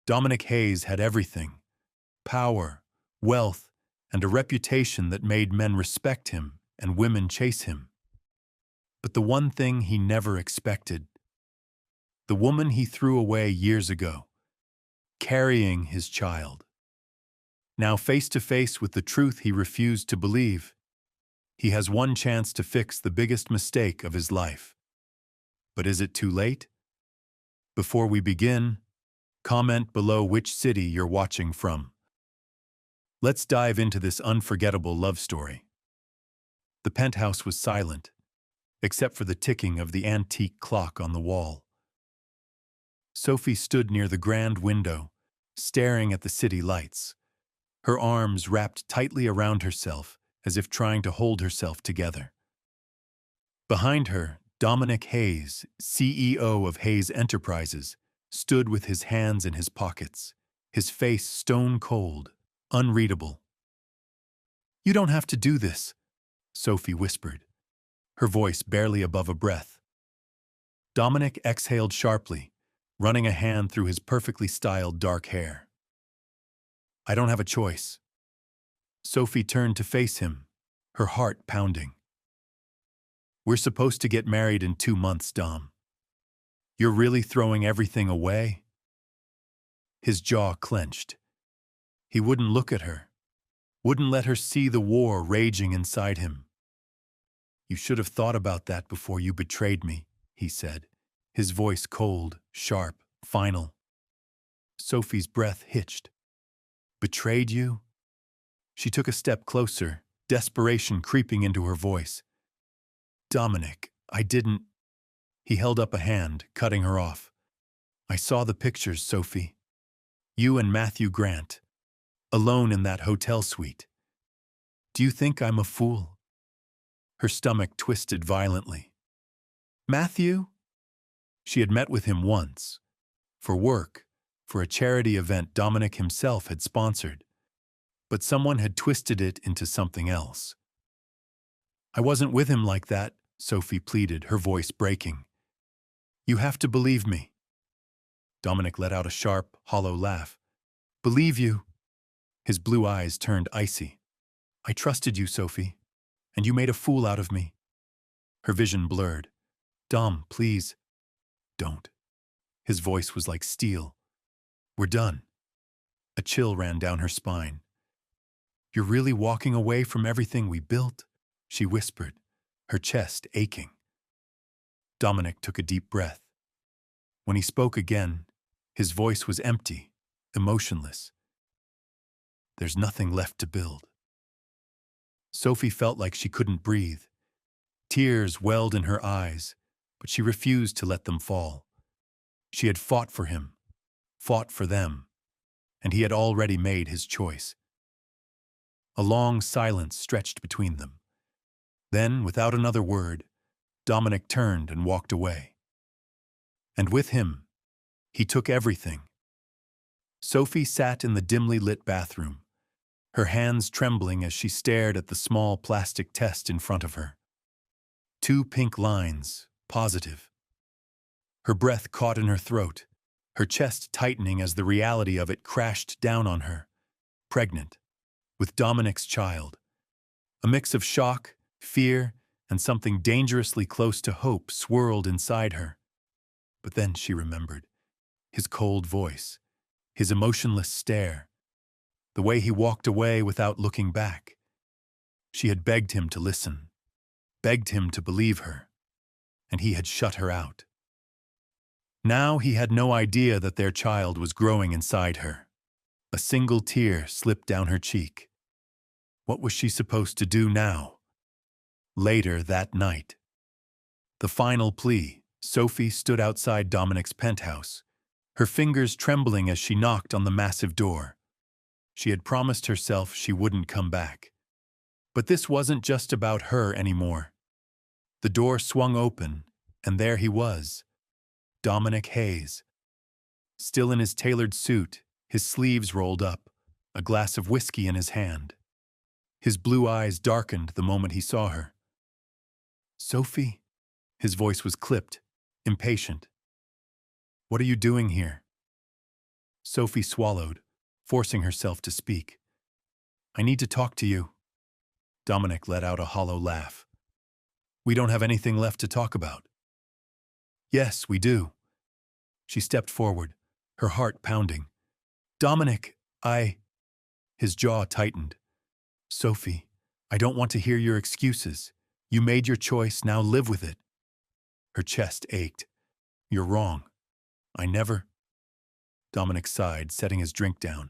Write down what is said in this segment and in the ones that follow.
Dominic Hayes had everything: power, wealth, and a reputation that made men respect him and women chase him. But the one thing he never expected: the woman he threw away years ago, carrying his child. Now face to face with the truth he refused to believe, he has one chance to fix the biggest mistake of his life. But is it too late? Before we begin, comment below which city you're watching from. Let's dive into this unforgettable love story. The penthouse was silent, except for the ticking of the antique clock on the wall. Sophie stood near the grand window, staring at the city lights, her arms wrapped tightly around herself as if trying to hold herself together. Behind her, Dominic Hayes, CEO of Hayes Enterprises, stood with his hands in his pockets, his face stone cold, unreadable. "You don't have to do this," Sophie whispered, her voice barely above a breath. Dominic exhaled sharply, running a hand through his perfectly styled dark hair. "I don't have a choice." Sophie turned to face him, her heart pounding. "We're supposed to get married in 2 months, Dom. You're really throwing everything away?" His jaw clenched. He wouldn't look at her, wouldn't let her see the war raging inside him. "You should have thought about that before you betrayed me," he said, his voice cold, sharp, final. Sophie's breath hitched. "Betrayed you?" She took a step closer, desperation creeping into her voice. "Dominic, I didn't—" He held up a hand, cutting her off. "I saw the pictures, Sophie. You and Matthew Grant, alone in that hotel suite. Do you think I'm a fool?" Her stomach twisted violently. "Matthew?" She had met with him once, for work, for a charity event Dominic himself had sponsored. But someone had twisted it into something else. "I wasn't with him like that," Sophie pleaded, her voice breaking. "You have to believe me." Dominic let out a sharp, hollow laugh. "Believe you?" His blue eyes turned icy. "I trusted you, Sophie, and you made a fool out of me." Her vision blurred. "Dom, please, don't." His voice was like steel. "We're done." A chill ran down her spine. "You're really walking away from everything we built?" she whispered, her chest aching. Dominic took a deep breath. When he spoke again, his voice was empty, emotionless. "There's nothing left to build." Sophie felt like she couldn't breathe. Tears welled in her eyes, but she refused to let them fall. She had fought for him, fought for them, and he had already made his choice. A long silence stretched between them. Then, without another word, Dominic turned and walked away. And with him, he took everything. Sophie sat in the dimly lit bathroom, her hands trembling as she stared at the small plastic test in front of her. 2 pink lines, positive. Her breath caught in her throat, her chest tightening as the reality of it crashed down on her. Pregnant, with Dominic's child. A mix of shock, fear, and something dangerously close to hope swirled inside her. But then she remembered. His cold voice, his emotionless stare, the way he walked away without looking back. She had begged him to listen, begged him to believe her, and he had shut her out. Now he had no idea that their child was growing inside her. A single tear slipped down her cheek. What was she supposed to do now? Later that night. The final plea, Sophie stood outside Dominic's penthouse, her fingers trembling as she knocked on the massive door. She had promised herself she wouldn't come back. But this wasn't just about her anymore. The door swung open, and there he was, Dominic Hayes. Still in his tailored suit, his sleeves rolled up, a glass of whiskey in his hand. His blue eyes darkened the moment he saw her. "Sophie?" His voice was clipped, impatient. "What are you doing here?" Sophie swallowed, forcing herself to speak. I need to talk to you. Dominic let out a hollow laugh. We don't have anything left to talk about. Yes, we do. She stepped forward, her heart pounding. Dominic, His jaw tightened. Sophie, I don't want to hear your excuses. You made your choice, now live with it. Her chest ached. You're wrong. I never. Dominic sighed, setting his drink down.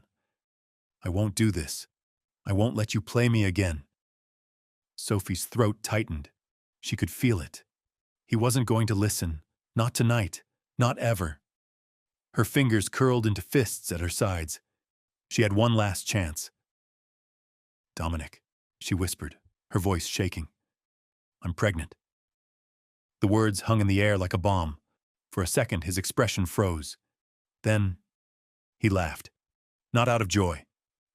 I won't do this. I won't let you play me again. Sophie's throat tightened. She could feel it. He wasn't going to listen. Not tonight. Not ever. Her fingers curled into fists at her sides. She had one last chance. Dominic, she whispered, her voice shaking. I'm pregnant. The words hung in the air like a bomb. For a second, his expression froze. Then, he laughed. Not out of joy,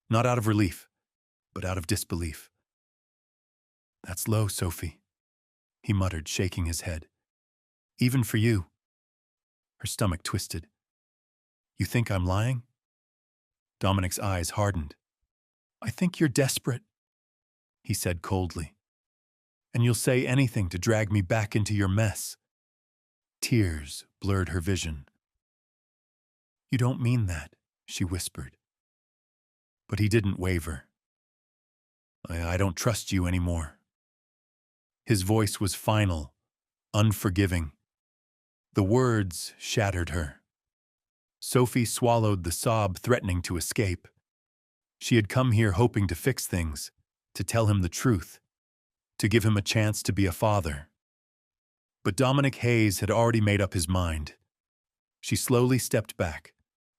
not out of relief, but out of disbelief. That's low, Sophie, he muttered, shaking his head. Even for you. Her stomach twisted. You think I'm lying? Dominic's eyes hardened. I think you're desperate, he said coldly. And you'll say anything to drag me back into your mess. Tears blurred her vision. You don't mean that, she whispered. But he didn't waver. I don't trust you anymore. His voice was final, unforgiving. The words shattered her. Sophie swallowed the sob threatening to escape. She had come here hoping to fix things, to tell him the truth, to give him a chance to be a father. But Dominic Hayes had already made up his mind. She slowly stepped back,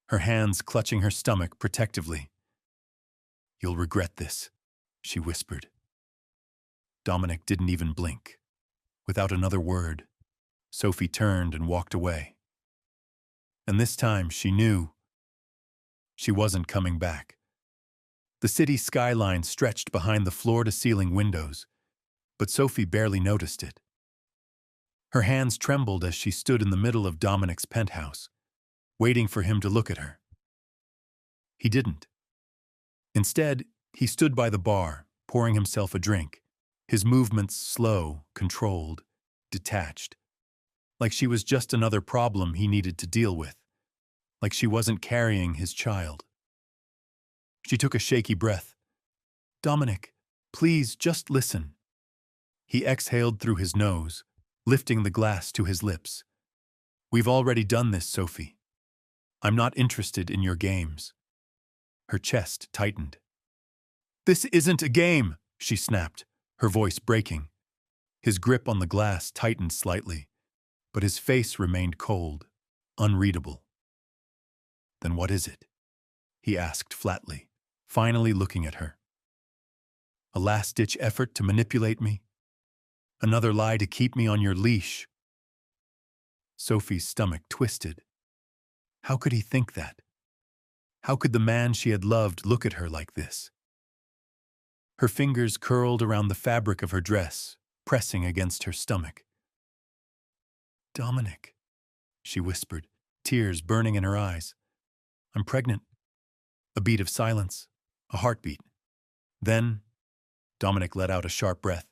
her hands clutching her stomach protectively. You'll regret this, she whispered. Dominic didn't even blink. Without another word, Sophie turned and walked away. And this time she knew she wasn't coming back. The city skyline stretched behind the floor-to-ceiling windows, but Sophie barely noticed it. Her hands trembled as she stood in the middle of Dominic's penthouse, waiting for him to look at her. He didn't. Instead, he stood by the bar, pouring himself a drink, his movements slow, controlled, detached, like she was just another problem he needed to deal with, like she wasn't carrying his child. She took a shaky breath. Dominic, please just listen. He exhaled through his nose, lifting the glass to his lips. We've already done this, Sophie. I'm not interested in your games. Her chest tightened. This isn't a game, she snapped, her voice breaking. His grip on the glass tightened slightly, but his face remained cold, unreadable. Then what is it? He asked flatly, finally looking at her. A last-ditch effort to manipulate me? Another lie to keep me on your leash? Sophie's stomach twisted. How could he think that? How could the man she had loved look at her like this? Her fingers curled around the fabric of her dress, pressing against her stomach. Dominic, she whispered, tears burning in her eyes. I'm pregnant. A beat of silence, a heartbeat. Then, Dominic let out a sharp breath.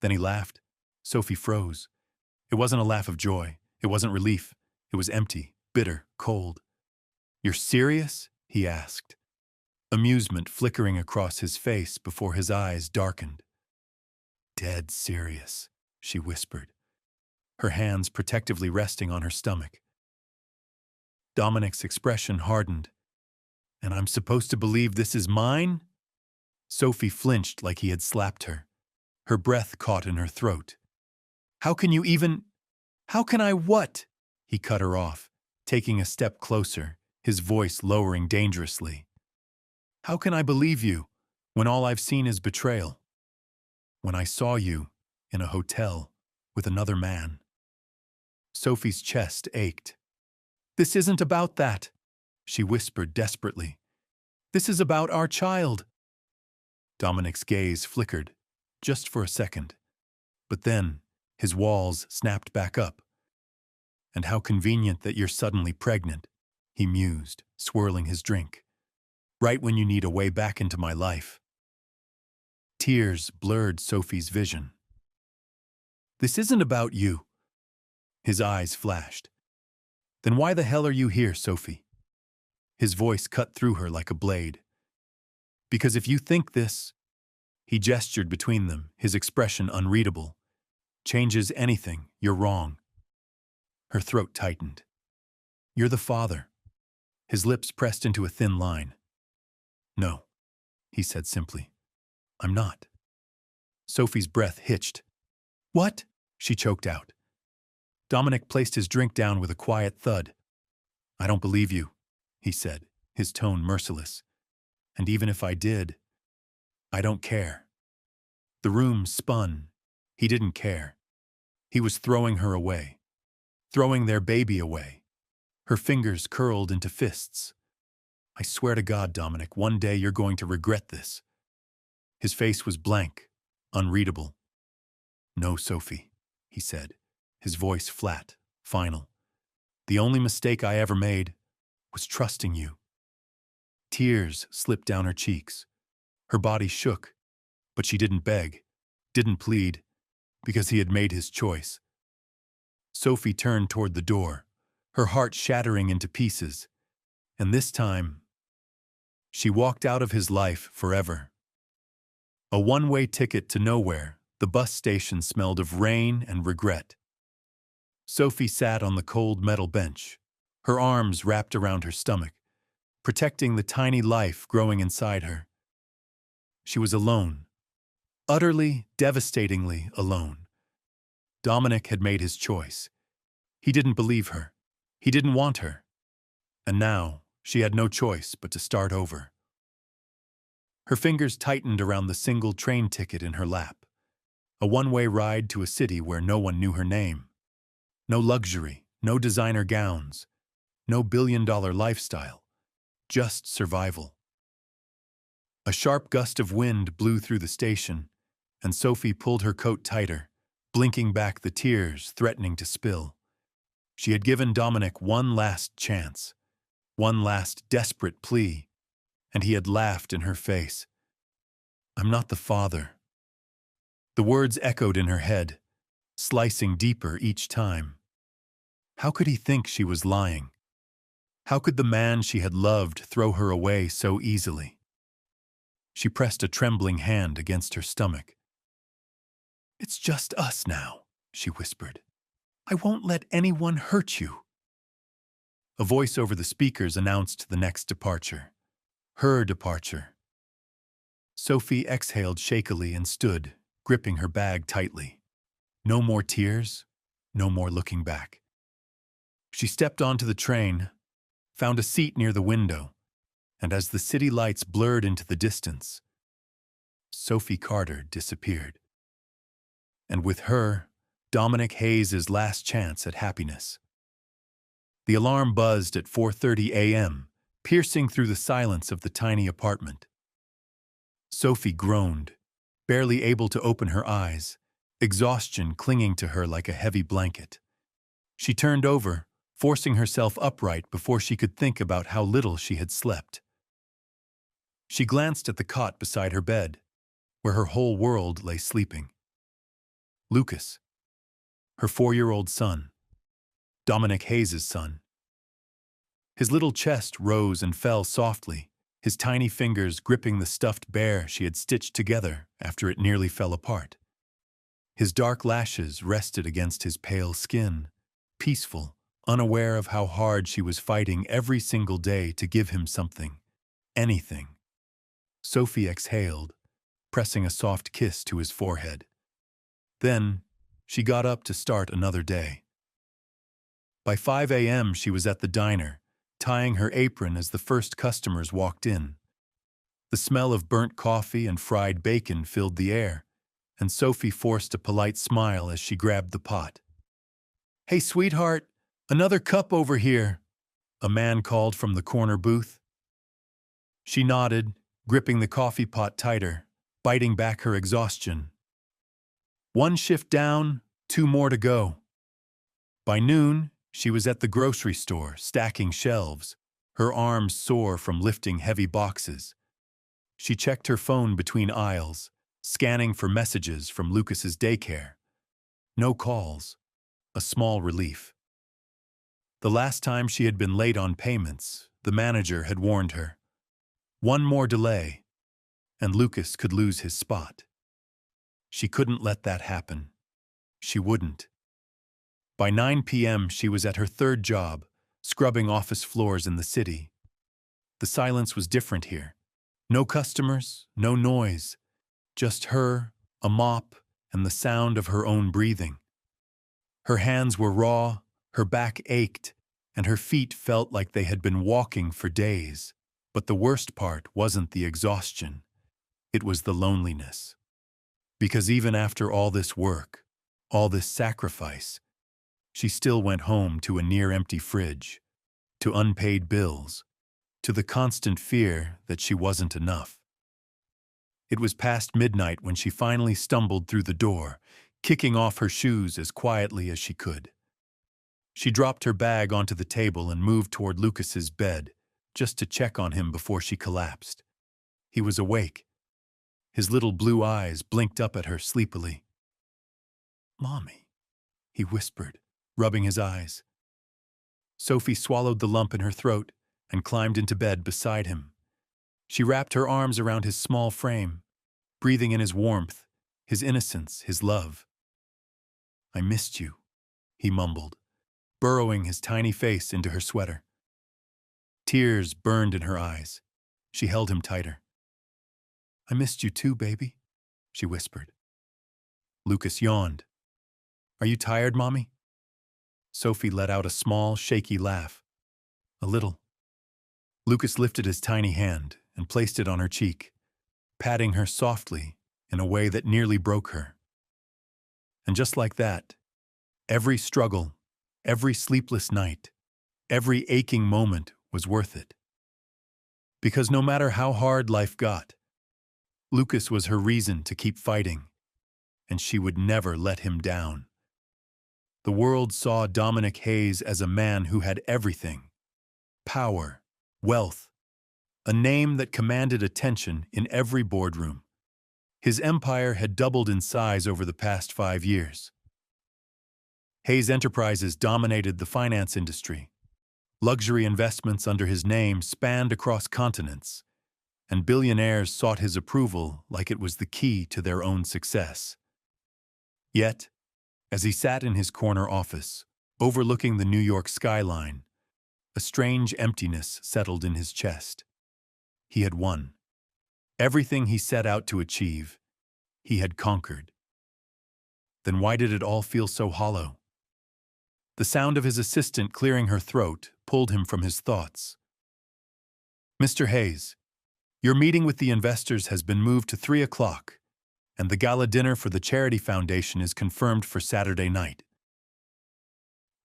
Then he laughed. Sophie froze. It wasn't a laugh of joy. It wasn't relief. It was empty, bitter, cold. You're serious? He asked, amusement flickering across his face before his eyes darkened. Dead serious, she whispered, her hands protectively resting on her stomach. Dominic's expression hardened. And I'm supposed to believe this is mine? Sophie flinched like he had slapped her. Her breath caught in her throat. How can you even... How can I what? He cut her off, taking a step closer, his voice lowering dangerously. How can I believe you when all I've seen is betrayal? When I saw you in a hotel with another man. Sophie's chest ached. This isn't about that, she whispered desperately. This is about our child. Dominic's gaze flickered, just for a second. But then, his walls snapped back up. And how convenient that you're suddenly pregnant, he mused, swirling his drink. Right when you need a way back into my life. Tears blurred Sophie's vision. This isn't about you. His eyes flashed. Then why the hell are you here, Sophie? His voice cut through her like a blade. Because if you think this, he gestured between them, his expression unreadable, changes anything, you're wrong. Her throat tightened. You're the father. His lips pressed into a thin line. No, he said simply. I'm not. Sophie's breath hitched. What? She choked out. Dominic placed his drink down with a quiet thud. I don't believe you, he said, his tone merciless. And even if I did, I don't care. The room spun. He didn't care. He was throwing her away. Throwing their baby away. Her fingers curled into fists. I swear to God, Dominic, one day you're going to regret this. His face was blank, unreadable. No, Sophie, he said, his voice flat, final. The only mistake I ever made was trusting you. Tears slipped down her cheeks. Her body shook, but she didn't beg, didn't plead, because he had made his choice. Sophie turned toward the door, her heart shattering into pieces, and this time, she walked out of his life forever. A one-way ticket to nowhere, the bus station smelled of rain and regret. Sophie sat on the cold metal bench, her arms wrapped around her stomach, protecting the tiny life growing inside her. She was alone, utterly, devastatingly alone. Dominic had made his choice. He didn't believe her. He didn't want her. And now, she had no choice but to start over. Her fingers tightened around the single train ticket in her lap. A one-way ride to a city where no one knew her name. No luxury, no designer gowns, no billion-dollar lifestyle, just survival. A sharp gust of wind blew through the station, and Sophie pulled her coat tighter, blinking back the tears threatening to spill. She had given Dominic one last chance, one last desperate plea, and he had laughed in her face. I'm not the father. The words echoed in her head, slicing deeper each time. How could he think she was lying? How could the man she had loved throw her away so easily? She pressed a trembling hand against her stomach. It's just us now, she whispered. I won't let anyone hurt you. A voice over the speakers announced the next departure. Her departure. Sophie exhaled shakily and stood, gripping her bag tightly. No more tears, no more looking back. She stepped onto the train, found a seat near the window, and as the city lights blurred into the distance, Sophie Carter disappeared. And with her, Dominic Hayes' last chance at happiness. The alarm buzzed at 4:30 a.m., piercing through the silence of the tiny apartment. Sophie groaned, barely able to open her eyes, exhaustion clinging to her like a heavy blanket. She turned over, forcing herself upright before she could think about how little she had slept. She glanced at the cot beside her bed, where her whole world lay sleeping. Lucas, her 4-year-old son, Dominic Hayes' son. His little chest rose and fell softly, his tiny fingers gripping the stuffed bear she had stitched together after it nearly fell apart. His dark lashes rested against his pale skin, peaceful, unaware of how hard she was fighting every single day to give him something, anything. Sophie exhaled, pressing a soft kiss to his forehead. Then, she got up to start another day. By 5 a.m., she was at the diner, tying her apron as the first customers walked in. The smell of burnt coffee and fried bacon filled the air, and Sophie forced a polite smile as she grabbed the pot. "Hey, sweetheart, another cup over here," a man called from the corner booth. She nodded, gripping the coffee pot tighter, biting back her exhaustion. 1 shift down, 2 more to go. By noon, she was at the grocery store, stacking shelves, her arms sore from lifting heavy boxes. She checked her phone between aisles, scanning for messages from Lucas's daycare. No calls, a small relief. The last time she had been late on payments, the manager had warned her. One more delay, and Lucas could lose his spot. She couldn't let that happen. She wouldn't. By 9 p.m., she was at her third job, scrubbing office floors in the city. The silence was different here. No customers, no noise, just her, a mop, and the sound of her own breathing. Her hands were raw, her back ached, and her feet felt like they had been walking for days. But the worst part wasn't the exhaustion. It was the loneliness. Because even after all this work, all this sacrifice, she still went home to a near-empty fridge, to unpaid bills, to the constant fear that she wasn't enough. It was past midnight when she finally stumbled through the door, kicking off her shoes as quietly as she could. She dropped her bag onto the table and moved toward Lucas's bed, just to check on him before she collapsed. He was awake. His little blue eyes blinked up at her sleepily. "Mommy," he whispered, rubbing his eyes. Sophie swallowed the lump in her throat and climbed into bed beside him. She wrapped her arms around his small frame, breathing in his warmth, his innocence, his love. "I missed you," he mumbled, burrowing his tiny face into her sweater. Tears burned in her eyes. She held him tighter. "I missed you too, baby," she whispered. Lucas yawned. "Are you tired, Mommy?" Sophie let out a small, shaky laugh. "A little." Lucas lifted his tiny hand and placed it on her cheek, patting her softly in a way that nearly broke her. And just like that, every struggle, every sleepless night, every aching moment was worth it. Because no matter how hard life got, Lucas was her reason to keep fighting, and she would never let him down. The world saw Dominic Hayes as a man who had everything: power, wealth, a name that commanded attention in every boardroom. His empire had doubled in size over the past 5 years. Hayes Enterprises dominated the finance industry. Luxury investments under his name spanned across continents, and billionaires sought his approval like it was the key to their own success. Yet, as he sat in his corner office, overlooking the New York skyline, a strange emptiness settled in his chest. He had won. Everything he set out to achieve, he had conquered. Then why did it all feel so hollow? The sound of his assistant clearing her throat pulled him from his thoughts. "Mr. Hayes, your meeting with the investors has been moved to 3 o'clock, and the gala dinner for the Charity Foundation is confirmed for Saturday night."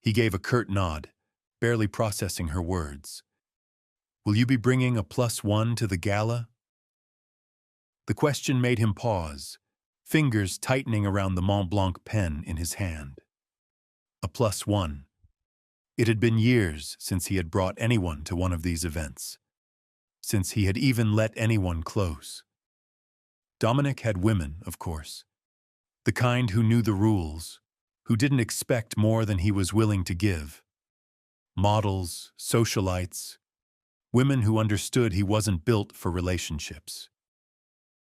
He gave a curt nod, barely processing her words. "Will you be bringing a +1 to the gala?" The question made him pause, fingers tightening around the Mont Blanc pen in his hand. A +1. It had been years since he had brought anyone to one of these events, since he had even let anyone close. Dominic had women, of course, the kind who knew the rules, who didn't expect more than he was willing to give. Models, socialites, women who understood he wasn't built for relationships.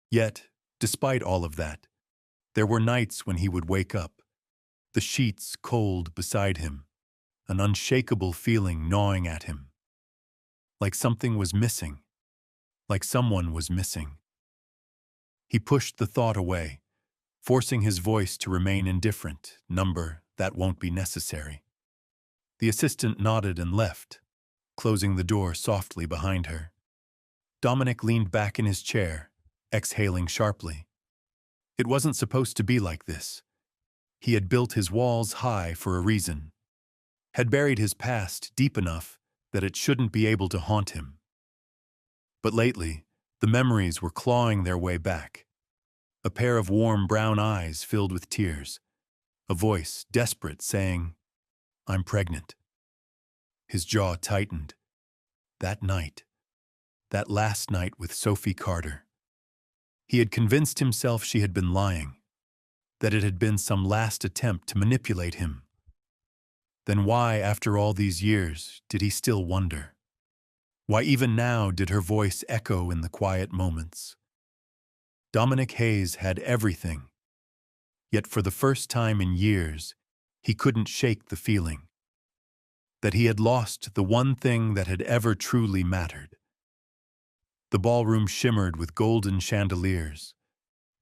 Yet, despite all of that, there were nights when he would wake up, the sheets cold beside him, an unshakable feeling gnawing at him. Like something was missing, like someone was missing. He pushed the thought away, forcing his voice to remain indifferent. "Number, that won't be necessary." The assistant nodded and left, closing the door softly behind her. Dominic leaned back in his chair, exhaling sharply. It wasn't supposed to be like this. He had built his walls high for a reason, had buried his past deep enough that it shouldn't be able to haunt him. But lately, the memories were clawing their way back. A pair of warm brown eyes filled with tears, a voice desperate saying, "I'm pregnant." His jaw tightened. That night, that last night with Sophie Carter, he had convinced himself she had been lying, that it had been some last attempt to manipulate him. Then why, after all these years, did he still wonder? Why even now did her voice echo in the quiet moments? Dominic Hayes had everything, yet for the first time in years, he couldn't shake the feeling that he had lost the one thing that had ever truly mattered. The ballroom shimmered with golden chandeliers,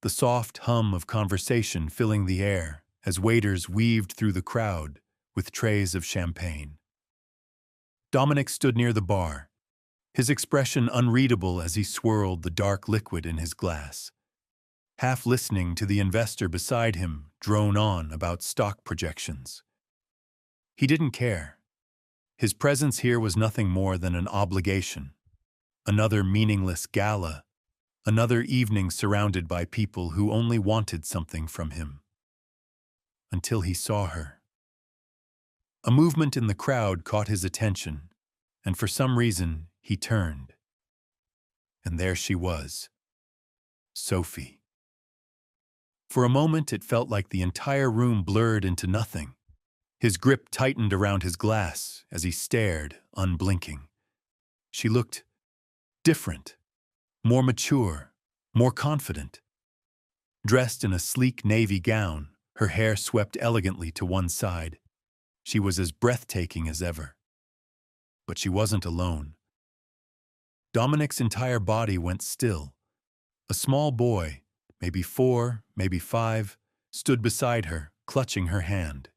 the soft hum of conversation filling the air as waiters weaved through the crowd with trays of champagne. Dominic stood near the bar, his expression unreadable as he swirled the dark liquid in his glass, half listening to the investor beside him drone on about stock projections. He didn't care. His presence here was nothing more than an obligation, another meaningless gala, another evening surrounded by people who only wanted something from him. Until he saw her. A movement in the crowd caught his attention, and for some reason he turned. And there she was, Sophie. For a moment it felt like the entire room blurred into nothing. His grip tightened around his glass as he stared, unblinking. She looked different, more mature, more confident. Dressed in a sleek navy gown, her hair swept elegantly to one side. She was as breathtaking as ever. But she wasn't alone. Dominic's entire body went still. A small boy, maybe 4, maybe 5, stood beside her, clutching her hand.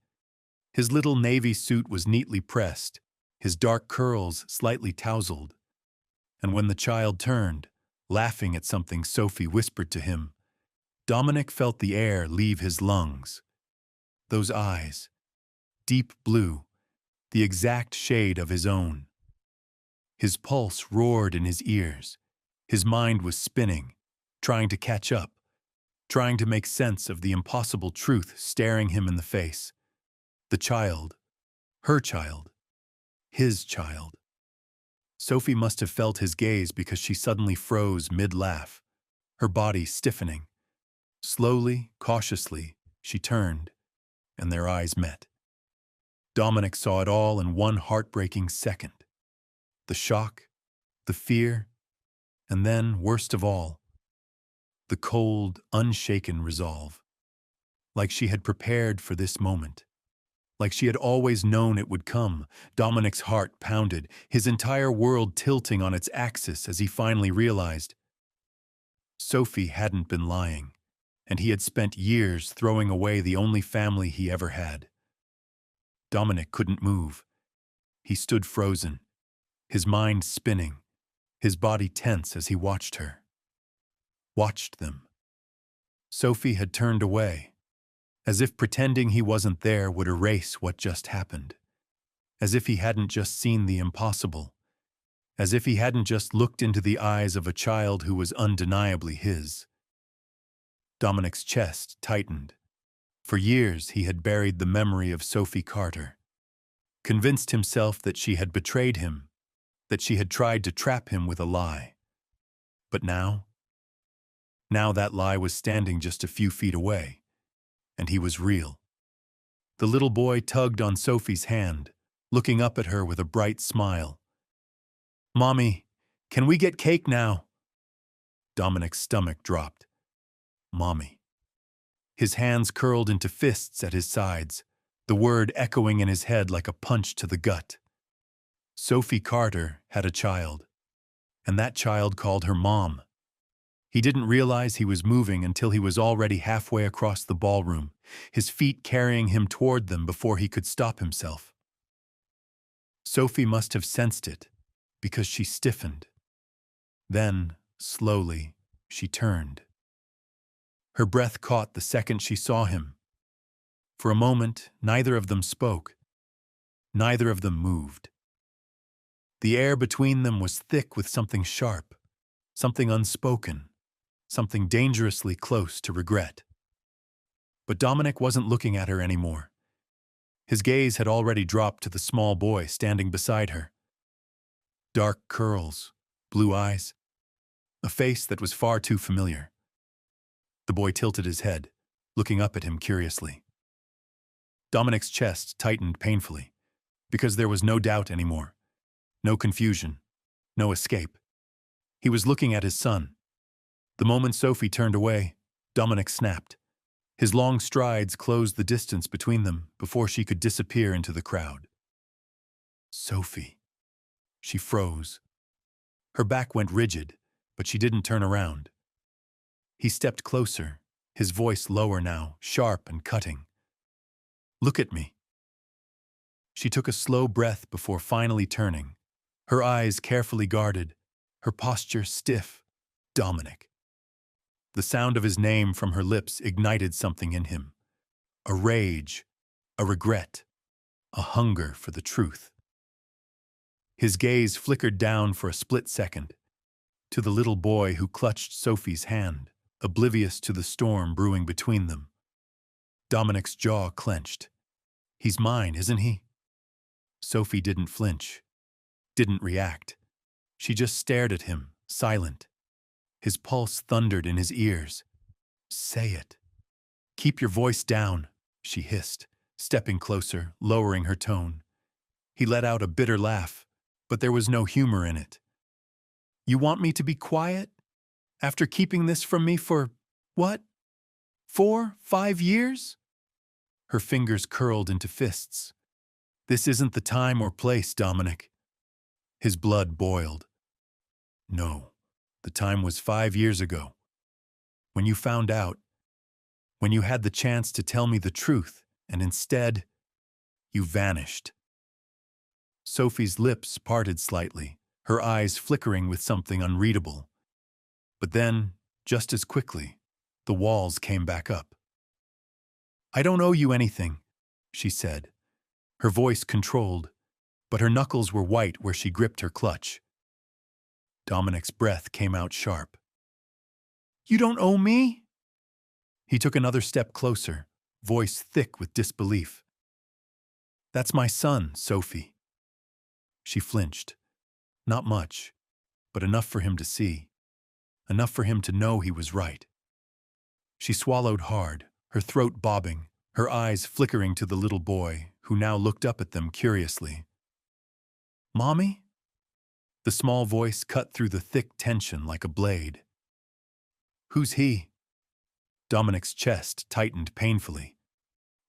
His little navy suit was neatly pressed, his dark curls slightly tousled. And when the child turned, laughing at something Sophie whispered to him, Dominic felt the air leave his lungs. Those eyes, deep blue, the exact shade of his own. His pulse roared in his ears. His mind was spinning, trying to catch up, trying to make sense of the impossible truth staring him in the face. The child, her child, his child. Sophie must have felt his gaze because she suddenly froze mid-laugh, her body stiffening. Slowly, cautiously, she turned, and their eyes met. Dominic saw it all in one heartbreaking second. The shock, the fear, and then, worst of all, the cold, unshaken resolve. Like she had prepared for this moment. Like she had always known it would come. Dominic's heart pounded, his entire world tilting on its axis as he finally realized Sophie hadn't been lying, and he had spent years throwing away the only family he ever had. Dominic couldn't move. He stood frozen, his mind spinning, his body tense as he watched her. Watched them. Sophie had turned away, as if pretending he wasn't there would erase what just happened. As if he hadn't just seen the impossible. As if he hadn't just looked into the eyes of a child who was undeniably his. Dominic's chest tightened. For years he had buried the memory of Sophie Carter, convinced himself that she had betrayed him, that she had tried to trap him with a lie. But now that lie was standing just a few feet away, and he was real. The little boy tugged on Sophie's hand, looking up at her with a bright smile. "Mommy, can we get cake now?" Dominic's stomach dropped. Mommy. His hands curled into fists at his sides, the word echoing in his head like a punch to the gut. Sophie Carter had a child, and that child called her Mom. He didn't realize he was moving until he was already halfway across the ballroom, his feet carrying him toward them before he could stop himself. Sophie must have sensed it, because she stiffened. Then, slowly, she turned. Her breath caught the second she saw him. For a moment, neither of them spoke. Neither of them moved. The air between them was thick with something sharp, something unspoken, something dangerously close to regret. But Dominic wasn't looking at her anymore. His gaze had already dropped to the small boy standing beside her. Dark curls, blue eyes, a face that was far too familiar. The boy tilted his head, looking up at him curiously. Dominic's chest tightened painfully, because there was no doubt anymore, no confusion, no escape. He was looking at his son. The moment Sophie turned away, Dominic snapped. His long strides closed the distance between them before she could disappear into the crowd. Sophie. She froze. Her back went rigid, but she didn't turn around. He stepped closer, his voice lower now, sharp and cutting. Look at me. She took a slow breath before finally turning, her eyes carefully guarded, her posture stiff. Dominic. The sound of his name from her lips ignited something in him. A rage, a regret, a hunger for the truth. His gaze flickered down for a split second, to the little boy who clutched Sophie's hand, oblivious to the storm brewing between them. Dominic's jaw clenched. He's mine, isn't he? Sophie didn't flinch, didn't react. She just stared at him, silent. His pulse thundered in his ears. Say it. Keep your voice down, she hissed, stepping closer, lowering her tone. He let out a bitter laugh, but there was no humor in it. You want me to be quiet? After keeping this from me for, what? 4, 5 years? Her fingers curled into fists. This isn't the time or place, Dominic. His blood boiled. No, the time was 5 years ago. When you found out, when you had the chance to tell me the truth, and instead, you vanished. Sophie's lips parted slightly, her eyes flickering with something unreadable. But then, just as quickly, the walls came back up. I don't owe you anything, she said, her voice controlled, but her knuckles were white where she gripped her clutch. Dominic's breath came out sharp. You don't owe me? He took another step closer, voice thick with disbelief. That's my son, Sophie. She flinched. Not much, but enough for him to see. Enough for him to know he was right. She swallowed hard, her throat bobbing, her eyes flickering to the little boy, who now looked up at them curiously. Mommy? The small voice cut through the thick tension like a blade. Who's he? Dominic's chest tightened painfully.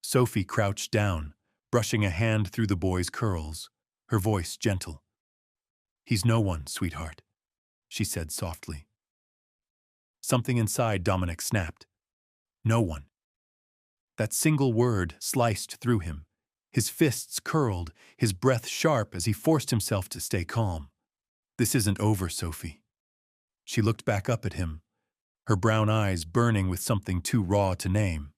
Sophie crouched down, brushing a hand through the boy's curls, her voice gentle. He's no one, sweetheart, she said softly. Something inside Dominic snapped. No one. That single word sliced through him. His fists curled, his breath sharp as he forced himself to stay calm. This isn't over, Sophie. She looked back up at him, her brown eyes burning with something too raw to name.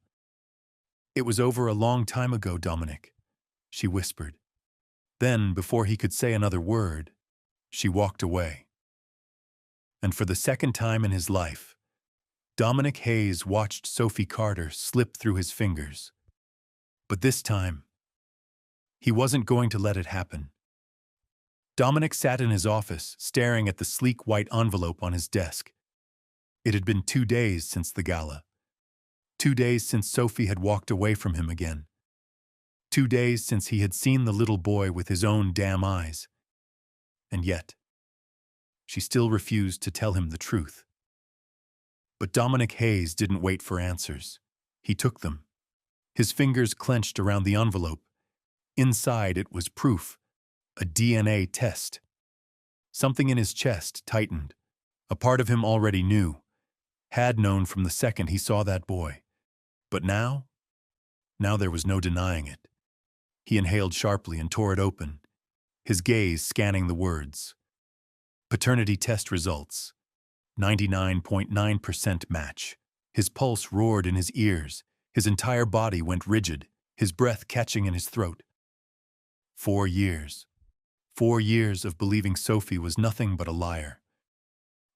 It was over a long time ago, Dominic, she whispered. Then, before he could say another word, she walked away. And for the second time in his life, Dominic Hayes watched Sophie Carter slip through his fingers. But this time, he wasn't going to let it happen. Dominic sat in his office, staring at the sleek white envelope on his desk. It had been 2 days since the gala. 2 days since Sophie had walked away from him again. 2 days since he had seen the little boy with his own damn eyes. And yet, she still refused to tell him the truth. But Dominic Hayes didn't wait for answers. He took them. His fingers clenched around the envelope. Inside it was proof, a DNA test. Something in his chest tightened. A part of him already knew, had known from the second he saw that boy. But now there was no denying it. He inhaled sharply and tore it open, his gaze scanning the words. Paternity test results. 99.9% match. His pulse roared in his ears. His entire body went rigid, his breath catching in his throat. 4 years. 4 years of believing Sophie was nothing but a liar.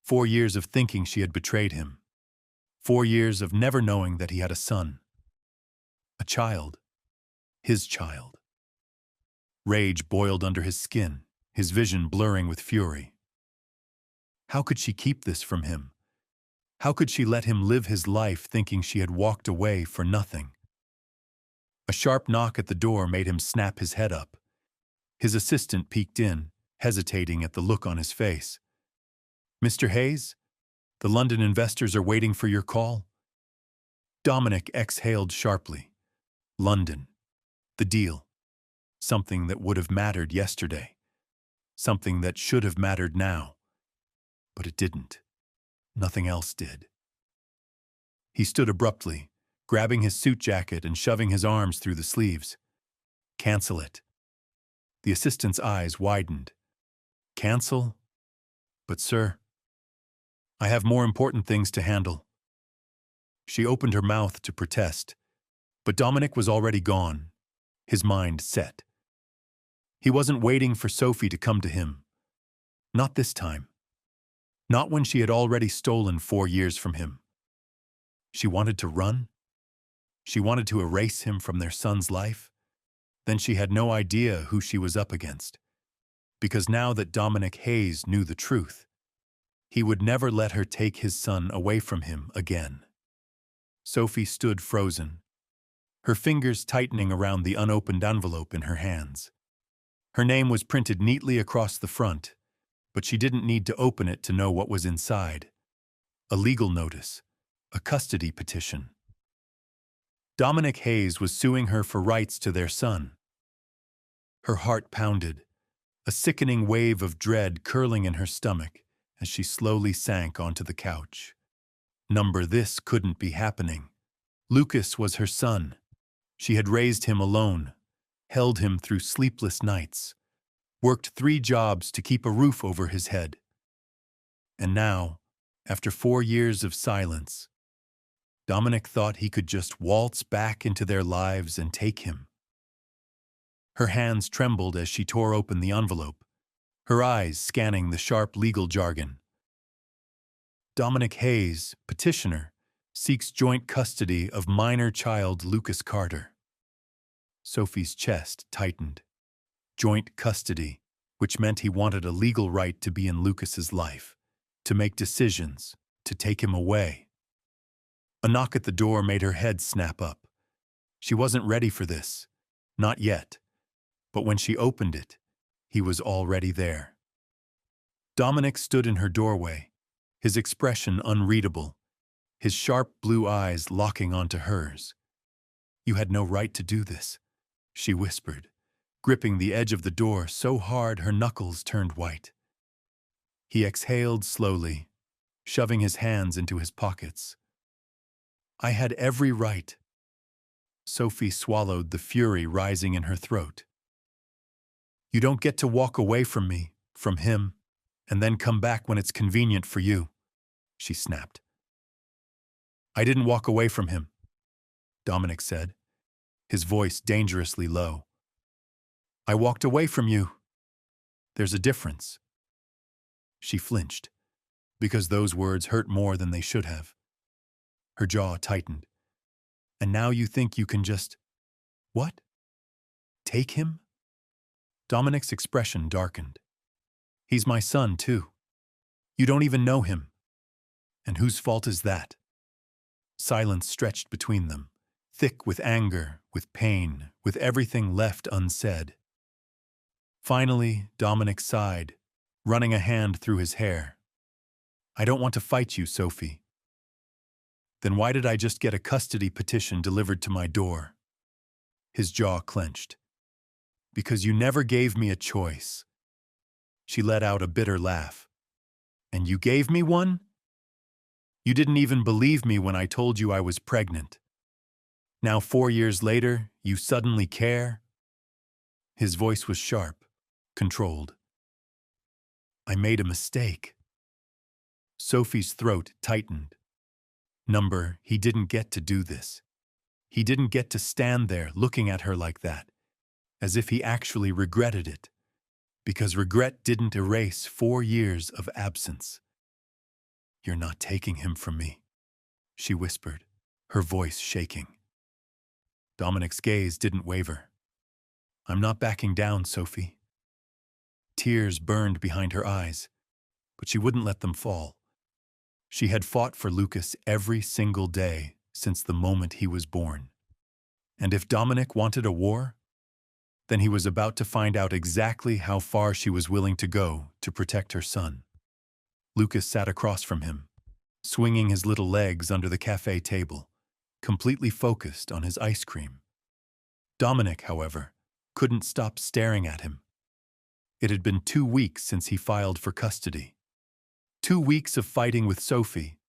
4 years of thinking she had betrayed him. 4 years of never knowing that he had a son. A child. His child. Rage boiled under his skin. his vision blurring with fury. How could she keep this from him? How could she let him live his life thinking she had walked away for nothing? A sharp knock at the door made him snap his head up. His assistant peeked in, hesitating at the look on his face. "Mr. Hayes, the London investors are waiting for your call." Dominic exhaled sharply. London. The deal. Something that would have mattered yesterday. Something that should have mattered now. But it didn't. Nothing else did. He stood abruptly, grabbing his suit jacket and shoving his arms through the sleeves. "Cancel it." The assistant's eyes widened. "Cancel? But sir, I have more important things to handle." She opened her mouth to protest, but Dominic was already gone, his mind set. He wasn't waiting for Sophie to come to him. Not this time. Not when she had already stolen 4 years from him. She wanted to run? She wanted to erase him from their son's life? Then she had no idea who she was up against. Because now that Dominic Hayes knew the truth, he would never let her take his son away from him again. Sophie stood frozen, her fingers tightening around the unopened envelope in her hands. Her name was printed neatly across the front, but she didn't need to open it to know what was inside. A legal notice, a custody petition. Dominic Hayes was suing her for rights to their son. Her heart pounded, a sickening wave of dread curling in her stomach as she slowly sank onto the couch. This couldn't be happening. Lucas was her son. She had raised him alone, held him through sleepless nights, worked 3 jobs to keep a roof over his head. And now, after 4 years of silence, Dominic thought he could just waltz back into their lives and take him. Her hands trembled as she tore open the envelope, her eyes scanning the sharp legal jargon. Dominic Hayes, petitioner, seeks joint custody of minor child Lucas Carter. Sophie's chest tightened. Joint custody, which meant he wanted a legal right to be in Lucas's life, to make decisions, to take him away. A knock at the door made her head snap up. She wasn't ready for this. Not yet. But when she opened it, he was already there. Dominic stood in her doorway, his expression unreadable, his sharp blue eyes locking onto hers. "You had no right to do this," she whispered, gripping the edge of the door so hard her knuckles turned white. He exhaled slowly, shoving his hands into his pockets. "I had every right." Sophie swallowed the fury rising in her throat. "You don't get to walk away from me, from him, and then come back when it's convenient for you," she snapped. "I didn't walk away from him," Dominic said, his voice dangerously low. "I walked away from you. There's a difference." She flinched, because those words hurt more than they should have. Her jaw tightened. "And now you think you can just... what? Take him?" Dominic's expression darkened. "He's my son, too. You don't even know him. And whose fault is that?" Silence stretched between them, thick with anger, with pain, with everything left unsaid. Finally, Dominic sighed, running a hand through his hair. "I don't want to fight you, Sophie." "Then why did I just get a custody petition delivered to my door?" His jaw clenched. "Because you never gave me a choice." She let out a bitter laugh. "And you gave me one? You didn't even believe me when I told you I was pregnant. Now 4 years later, you suddenly care?" His voice was sharp, controlled. "I made a mistake." Sophie's throat tightened. He didn't get to do this. He didn't get to stand there looking at her like that, as if he actually regretted it, because regret didn't erase 4 years of absence. "You're not taking him from me," she whispered, her voice shaking. Dominic's gaze didn't waver. "I'm not backing down, Sophie." Tears burned behind her eyes, but she wouldn't let them fall. She had fought for Lucas every single day since the moment he was born. And if Dominic wanted a war, then he was about to find out exactly how far she was willing to go to protect her son. Lucas sat across from him, swinging his little legs under the cafe table, completely focused on his ice cream. Dominic, however, couldn't stop staring at him. It had been 2 weeks since he filed for custody. 2 weeks of fighting with Sophie,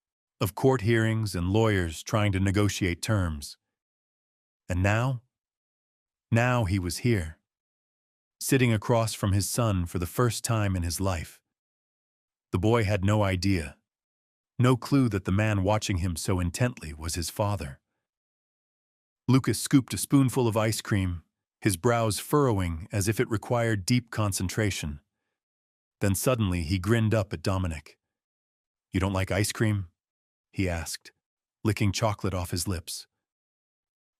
of court hearings and lawyers trying to negotiate terms. And now he was here, sitting across from his son for the first time in his life. The boy had no idea, no clue that the man watching him so intently was his father. Lucas scooped a spoonful of ice cream, his brows furrowing as if it required deep concentration. Then suddenly he grinned up at Dominic. "You don't like ice cream?" he asked, licking chocolate off his lips.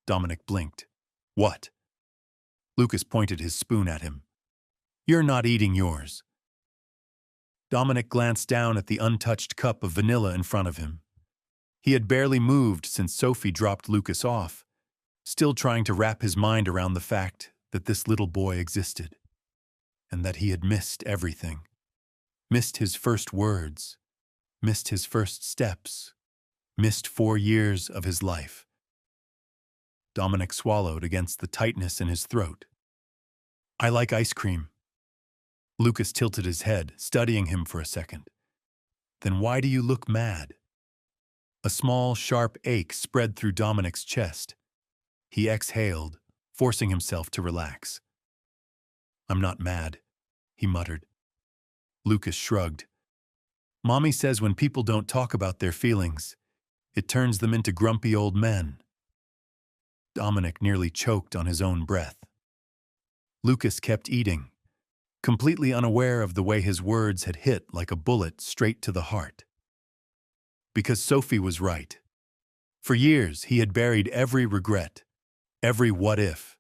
Dominic blinked. "What?" Lucas pointed his spoon at him. "You're not eating yours." Dominic glanced down at the untouched cup of vanilla in front of him. He had barely moved since Sophie dropped Lucas off, still trying to wrap his mind around the fact that this little boy existed, and that he had missed everything. Missed his first words, missed his first steps, missed 4 years of his life. Dominic swallowed against the tightness in his throat. "I like ice cream." Lucas tilted his head, studying him for a second. "Then why do you look mad?" A small, sharp ache spread through Dominic's chest. He exhaled, forcing himself to relax. "I'm not mad," he muttered. Lucas shrugged. "Mommy says when people don't talk about their feelings, it turns them into grumpy old men." Dominic nearly choked on his own breath. Lucas kept eating, completely unaware of the way his words had hit like a bullet straight to the heart. Because Sophie was right. For years, he had buried every regret, every what if,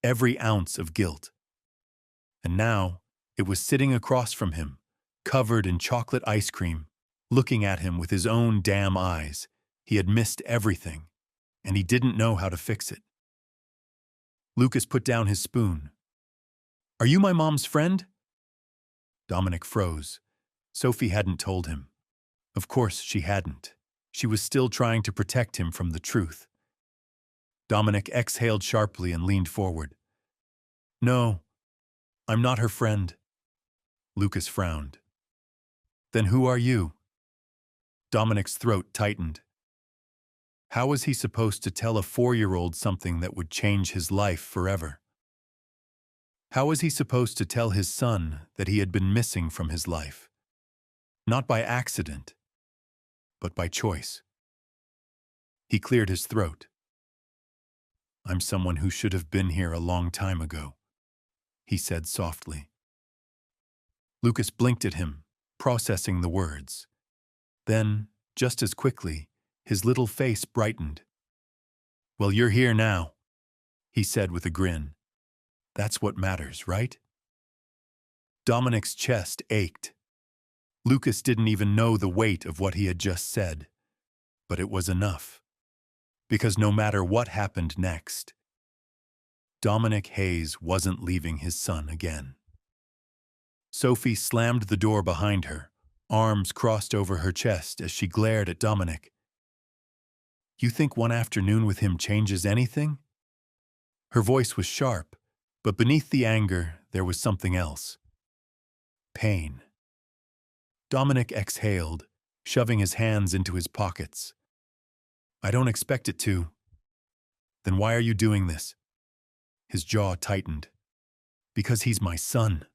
every ounce of guilt. And now, it was sitting across from him, covered in chocolate ice cream, looking at him with his own damn eyes. He had missed everything, and he didn't know how to fix it. Lucas put down his spoon. "Are you my mom's friend?" Dominic froze. Sophie hadn't told him. Of course she hadn't. She was still trying to protect him from the truth. Dominic exhaled sharply and leaned forward. "No, I'm not her friend." Lucas frowned. "Then who are you?" Dominic's throat tightened. How was he supposed to tell a 4-year-old something that would change his life forever? How was he supposed to tell his son that he had been missing from his life? Not by accident, but by choice. He cleared his throat. "I'm someone who should have been here a long time ago," he said softly. Lucas blinked at him, processing the words. Then, just as quickly, his little face brightened. "Well, you're here now," he said with a grin. "That's what matters, right?" Dominic's chest ached. Lucas didn't even know the weight of what he had just said, but it was enough. Because no matter what happened next, Dominic Hayes wasn't leaving his son again. Sophie slammed the door behind her, arms crossed over her chest as she glared at Dominic. "You think one afternoon with him changes anything?" Her voice was sharp, but beneath the anger, there was something else. Pain. Dominic exhaled, shoving his hands into his pockets. "I don't expect it to." "Then why are you doing this?" His jaw tightened. "Because he's my son."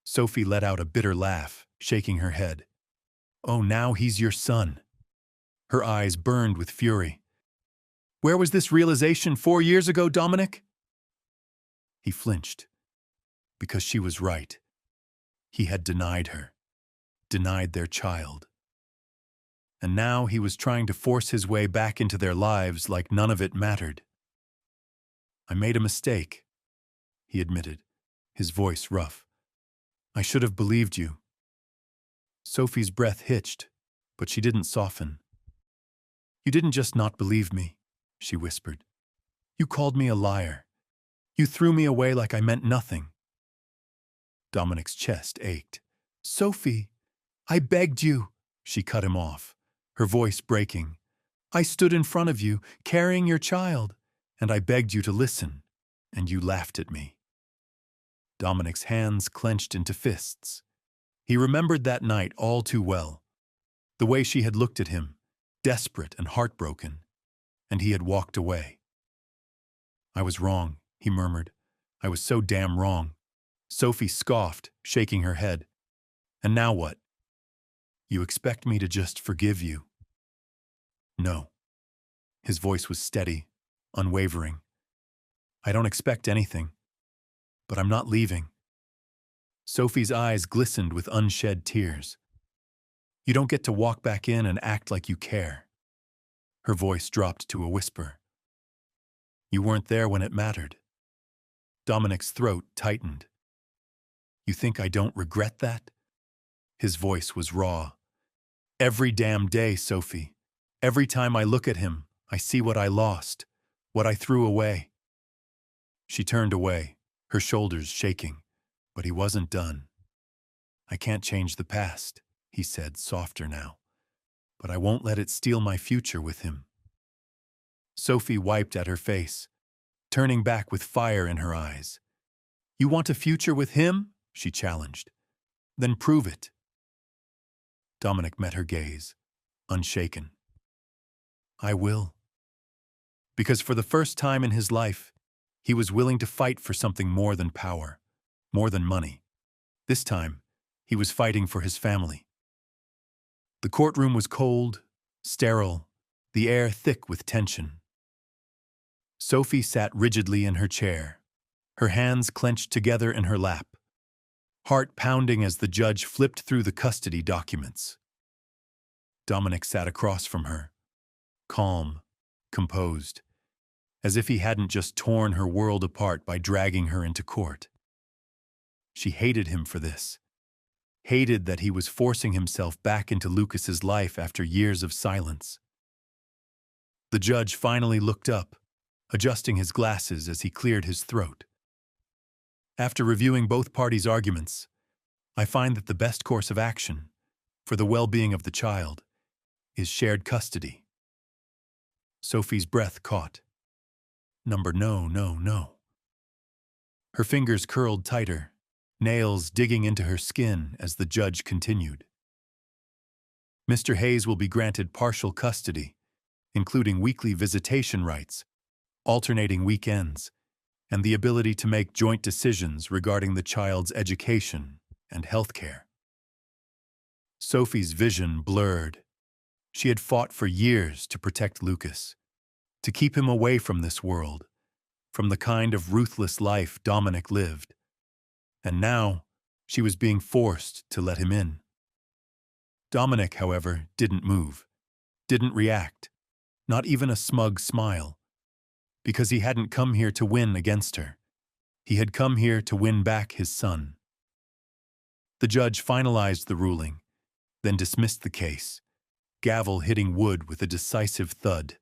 Sophie let out a bitter laugh, shaking her head. "Oh, now he's your son." Her eyes burned with fury. "Where was this realization 4 years ago, Dominic?" He flinched. Because she was right. He had denied her, denied their child. And now he was trying to force his way back into their lives like none of it mattered. "I made a mistake," he admitted, his voice rough. I should have believed you. Sophie's breath hitched, but she didn't soften. You didn't just not believe me, she whispered. You called me a liar. You threw me away like I meant nothing. Dominic's chest ached. Sophie, I begged you, she cut him off, her voice breaking. I stood in front of you, carrying your child, and I begged you to listen, and you laughed at me. Dominic's hands clenched into fists. He remembered that night all too well, the way she had looked at him, desperate and heartbroken, and he had walked away. I was wrong, he murmured. I was so damn wrong. Sophie scoffed, shaking her head. And now what? You expect me to just forgive you? No. His voice was steady, unwavering. I don't expect anything, but I'm not leaving. Sophie's eyes glistened with unshed tears. You don't get to walk back in and act like you care. Her voice dropped to a whisper. You weren't there when it mattered. Dominic's throat tightened. You think I don't regret that? His voice was raw. Every damn day, Sophie. Every time I look at him, I see what I lost, what I threw away. She turned away, her shoulders shaking, but he wasn't done. I can't change the past, he said, softer now, but I won't let it steal my future with him. Sophie wiped at her face, turning back with fire in her eyes. You want a future with him? She challenged. Then prove it. Dominic met her gaze, unshaken. I will. Because for the first time in his life, he was willing to fight for something more than power, more than money. This time, he was fighting for his family. The courtroom was cold, sterile, the air thick with tension. Sophie sat rigidly in her chair, her hands clenched together in her lap, heart pounding as the judge flipped through the custody documents. Dominic sat across from her, calm, composed, as if he hadn't just torn her world apart by dragging her into court. She hated him for this, hated that he was forcing himself back into Lucas's life after years of silence. The judge finally looked up, adjusting his glasses as he cleared his throat. After reviewing both parties' arguments, I find that the best course of action, for the well-being of the child, is shared custody. Sophie's breath caught. No. Her fingers curled tighter, nails digging into her skin as the judge continued. Mr. Hayes will be granted partial custody, including weekly visitation rights, alternating weekends, and the ability to make joint decisions regarding the child's education and health care. Sophie's vision blurred. She had fought for years to protect Lucas, to keep him away from this world, from the kind of ruthless life Dominic lived. And now, she was being forced to let him in. Dominic, however, didn't move, didn't react, not even a smug smile, because he hadn't come here to win against her. He had come here to win back his son. The judge finalized the ruling, then dismissed the case, gavel hitting wood with a decisive thud.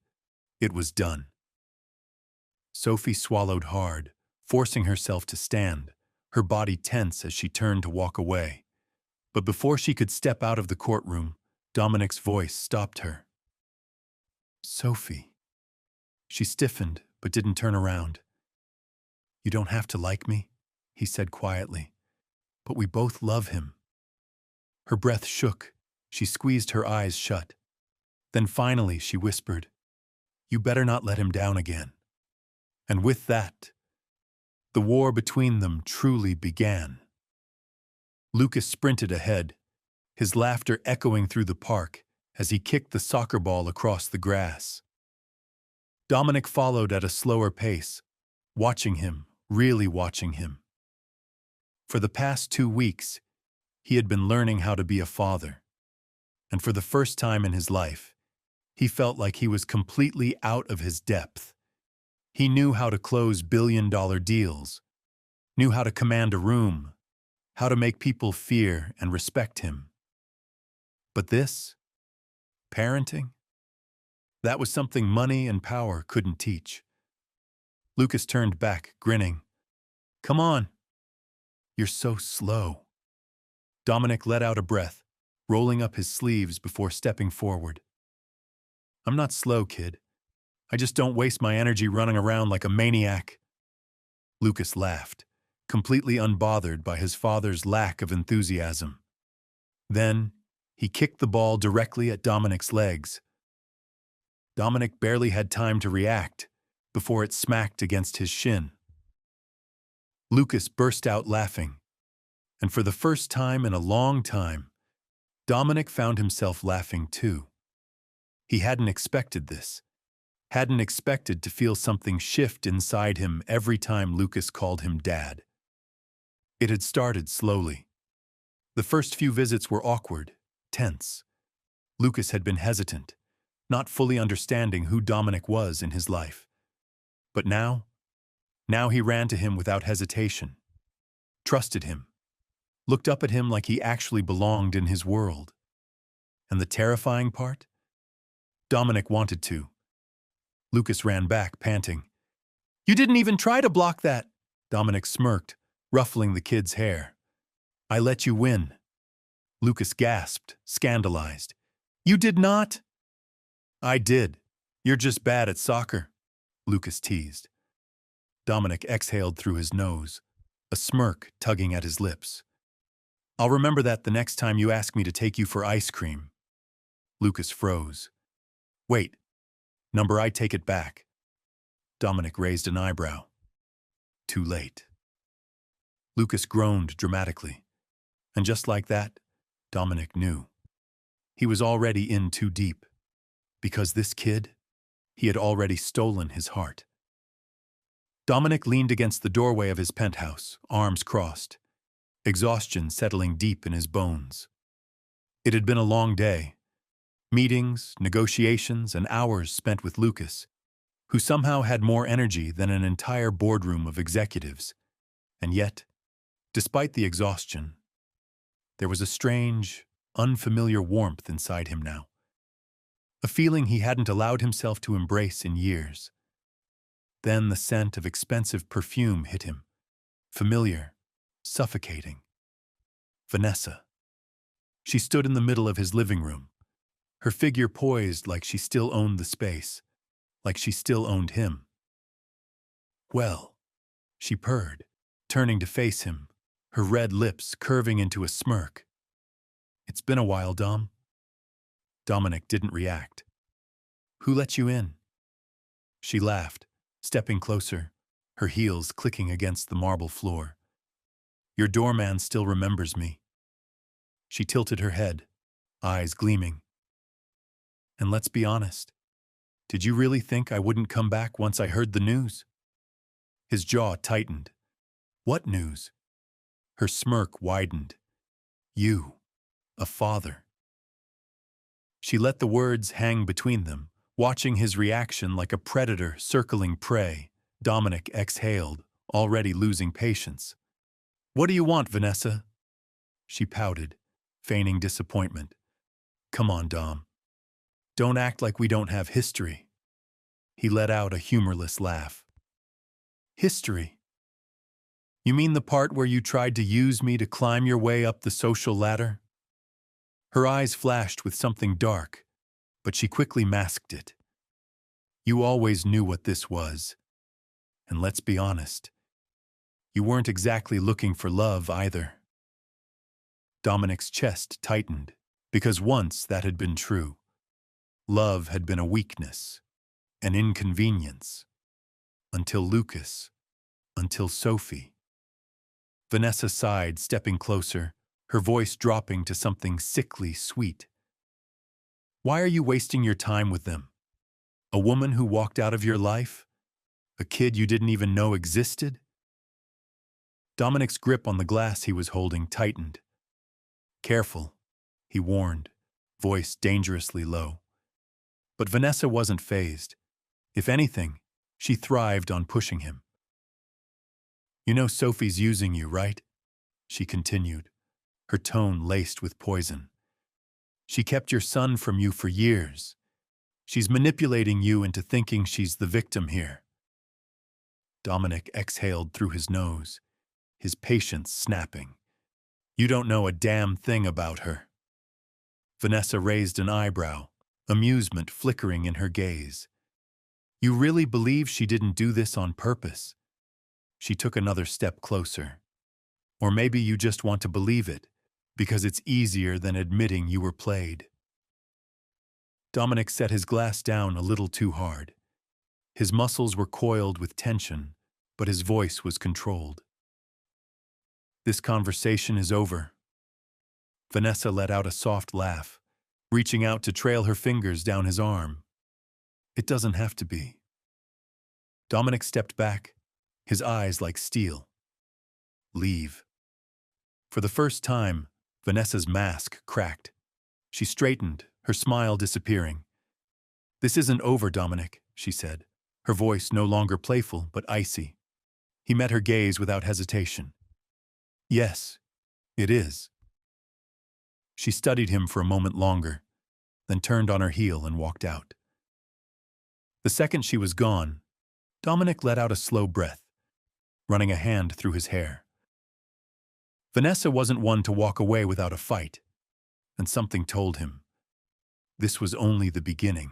It was done. Sophie swallowed hard, forcing herself to stand, her body tense as she turned to walk away. But before she could step out of the courtroom, Dominic's voice stopped her. Sophie. She stiffened, but didn't turn around. You don't have to like me, he said quietly, but we both love him. Her breath shook. She squeezed her eyes shut. Then finally she whispered, You better not let him down again. And with that, the war between them truly began. Lucas sprinted ahead, his laughter echoing through the park as he kicked the soccer ball across the grass. Dominic followed at a slower pace, watching him, really watching him. For the past 2 weeks, he had been learning how to be a father. And for the first time in his life, he felt like he was completely out of his depth. He knew how to close billion-dollar deals, knew how to command a room, how to make people fear and respect him. But this, parenting, that was something money and power couldn't teach. Lucas turned back, grinning. Come on. You're so slow. Dominic let out a breath, rolling up his sleeves before stepping forward. I'm not slow, kid. I just don't waste my energy running around like a maniac. Lucas laughed, completely unbothered by his father's lack of enthusiasm. Then, he kicked the ball directly at Dominic's legs. Dominic barely had time to react before it smacked against his shin. Lucas burst out laughing, and for the first time in a long time, Dominic found himself laughing too. He hadn't expected this, hadn't expected to feel something shift inside him every time Lucas called him Dad. It had started slowly. The first few visits were awkward, tense. Lucas had been hesitant, not fully understanding who Dominic was in his life. But now he ran to him without hesitation, trusted him, looked up at him like he actually belonged in his world. And the terrifying part? Dominic wanted to. Lucas ran back, panting. You didn't even try to block that, Dominic smirked, ruffling the kid's hair. I let you win. Lucas gasped, scandalized. You did not? I did. You're just bad at soccer, Lucas teased. Dominic exhaled through his nose, a smirk tugging at his lips. I'll remember that the next time you ask me to take you for ice cream. Lucas froze. Wait, number, I take it back. Dominic raised an eyebrow. Too late. Lucas groaned dramatically, and just like that, Dominic knew. He was already in too deep, because this kid, he had already stolen his heart. Dominic leaned against the doorway of his penthouse, arms crossed, exhaustion settling deep in his bones. It had been a long day. Meetings, negotiations, and hours spent with Lucas, who somehow had more energy than an entire boardroom of executives. And yet, despite the exhaustion, there was a strange, unfamiliar warmth inside him now. A feeling he hadn't allowed himself to embrace in years. Then the scent of expensive perfume hit him, familiar, suffocating. Vanessa. She stood in the middle of his living room, her figure poised like she still owned the space, like she still owned him. Well, she purred, turning to face him, her red lips curving into a smirk. It's been a while, Dom. Dominic didn't react. Who let you in? She laughed, stepping closer, her heels clicking against the marble floor. Your doorman still remembers me. She tilted her head, eyes gleaming. And let's be honest, did you really think I wouldn't come back once I heard the news? His jaw tightened. What news? Her smirk widened. You, a father. She let the words hang between them, watching his reaction like a predator circling prey. Dominic exhaled, already losing patience. What do you want, Vanessa? She pouted, feigning disappointment. Come on, Dom. Don't act like we don't have history. He let out a humorless laugh. History? You mean the part where you tried to use me to climb your way up the social ladder? Her eyes flashed with something dark, but she quickly masked it. You always knew what this was. And let's be honest, you weren't exactly looking for love either. Dominic's chest tightened, because once that had been true. Love had been a weakness, an inconvenience. Until Lucas, until Sophie. Vanessa sighed, stepping closer, her voice dropping to something sickly sweet. Why are you wasting your time with them? A woman who walked out of your life? A kid you didn't even know existed? Dominic's grip on the glass he was holding tightened. Careful, he warned, voice dangerously low. But Vanessa wasn't fazed. If anything, she thrived on pushing him. You know Sophie's using you, right? she continued, her tone laced with poison. She kept your son from you for years. She's manipulating you into thinking she's the victim here. Dominic exhaled through his nose, his patience snapping. You don't know a damn thing about her. Vanessa raised an eyebrow, amusement flickering in her gaze. You really believe she didn't do this on purpose? She took another step closer. Or maybe you just want to believe it, because it's easier than admitting you were played. Dominic set his glass down a little too hard. His muscles were coiled with tension, but his voice was controlled. This conversation is over. Vanessa let out a soft laugh, reaching out to trail her fingers down his arm. It doesn't have to be. Dominic stepped back, his eyes like steel. Leave. For the first time, Vanessa's mask cracked. She straightened, her smile disappearing. This isn't over, Dominic, she said, her voice no longer playful but icy. He met her gaze without hesitation. Yes, it is. She studied him for a moment longer, then turned on her heel and walked out. The second she was gone, Dominic let out a slow breath, running a hand through his hair. Vanessa wasn't one to walk away without a fight, and something told him this was only the beginning.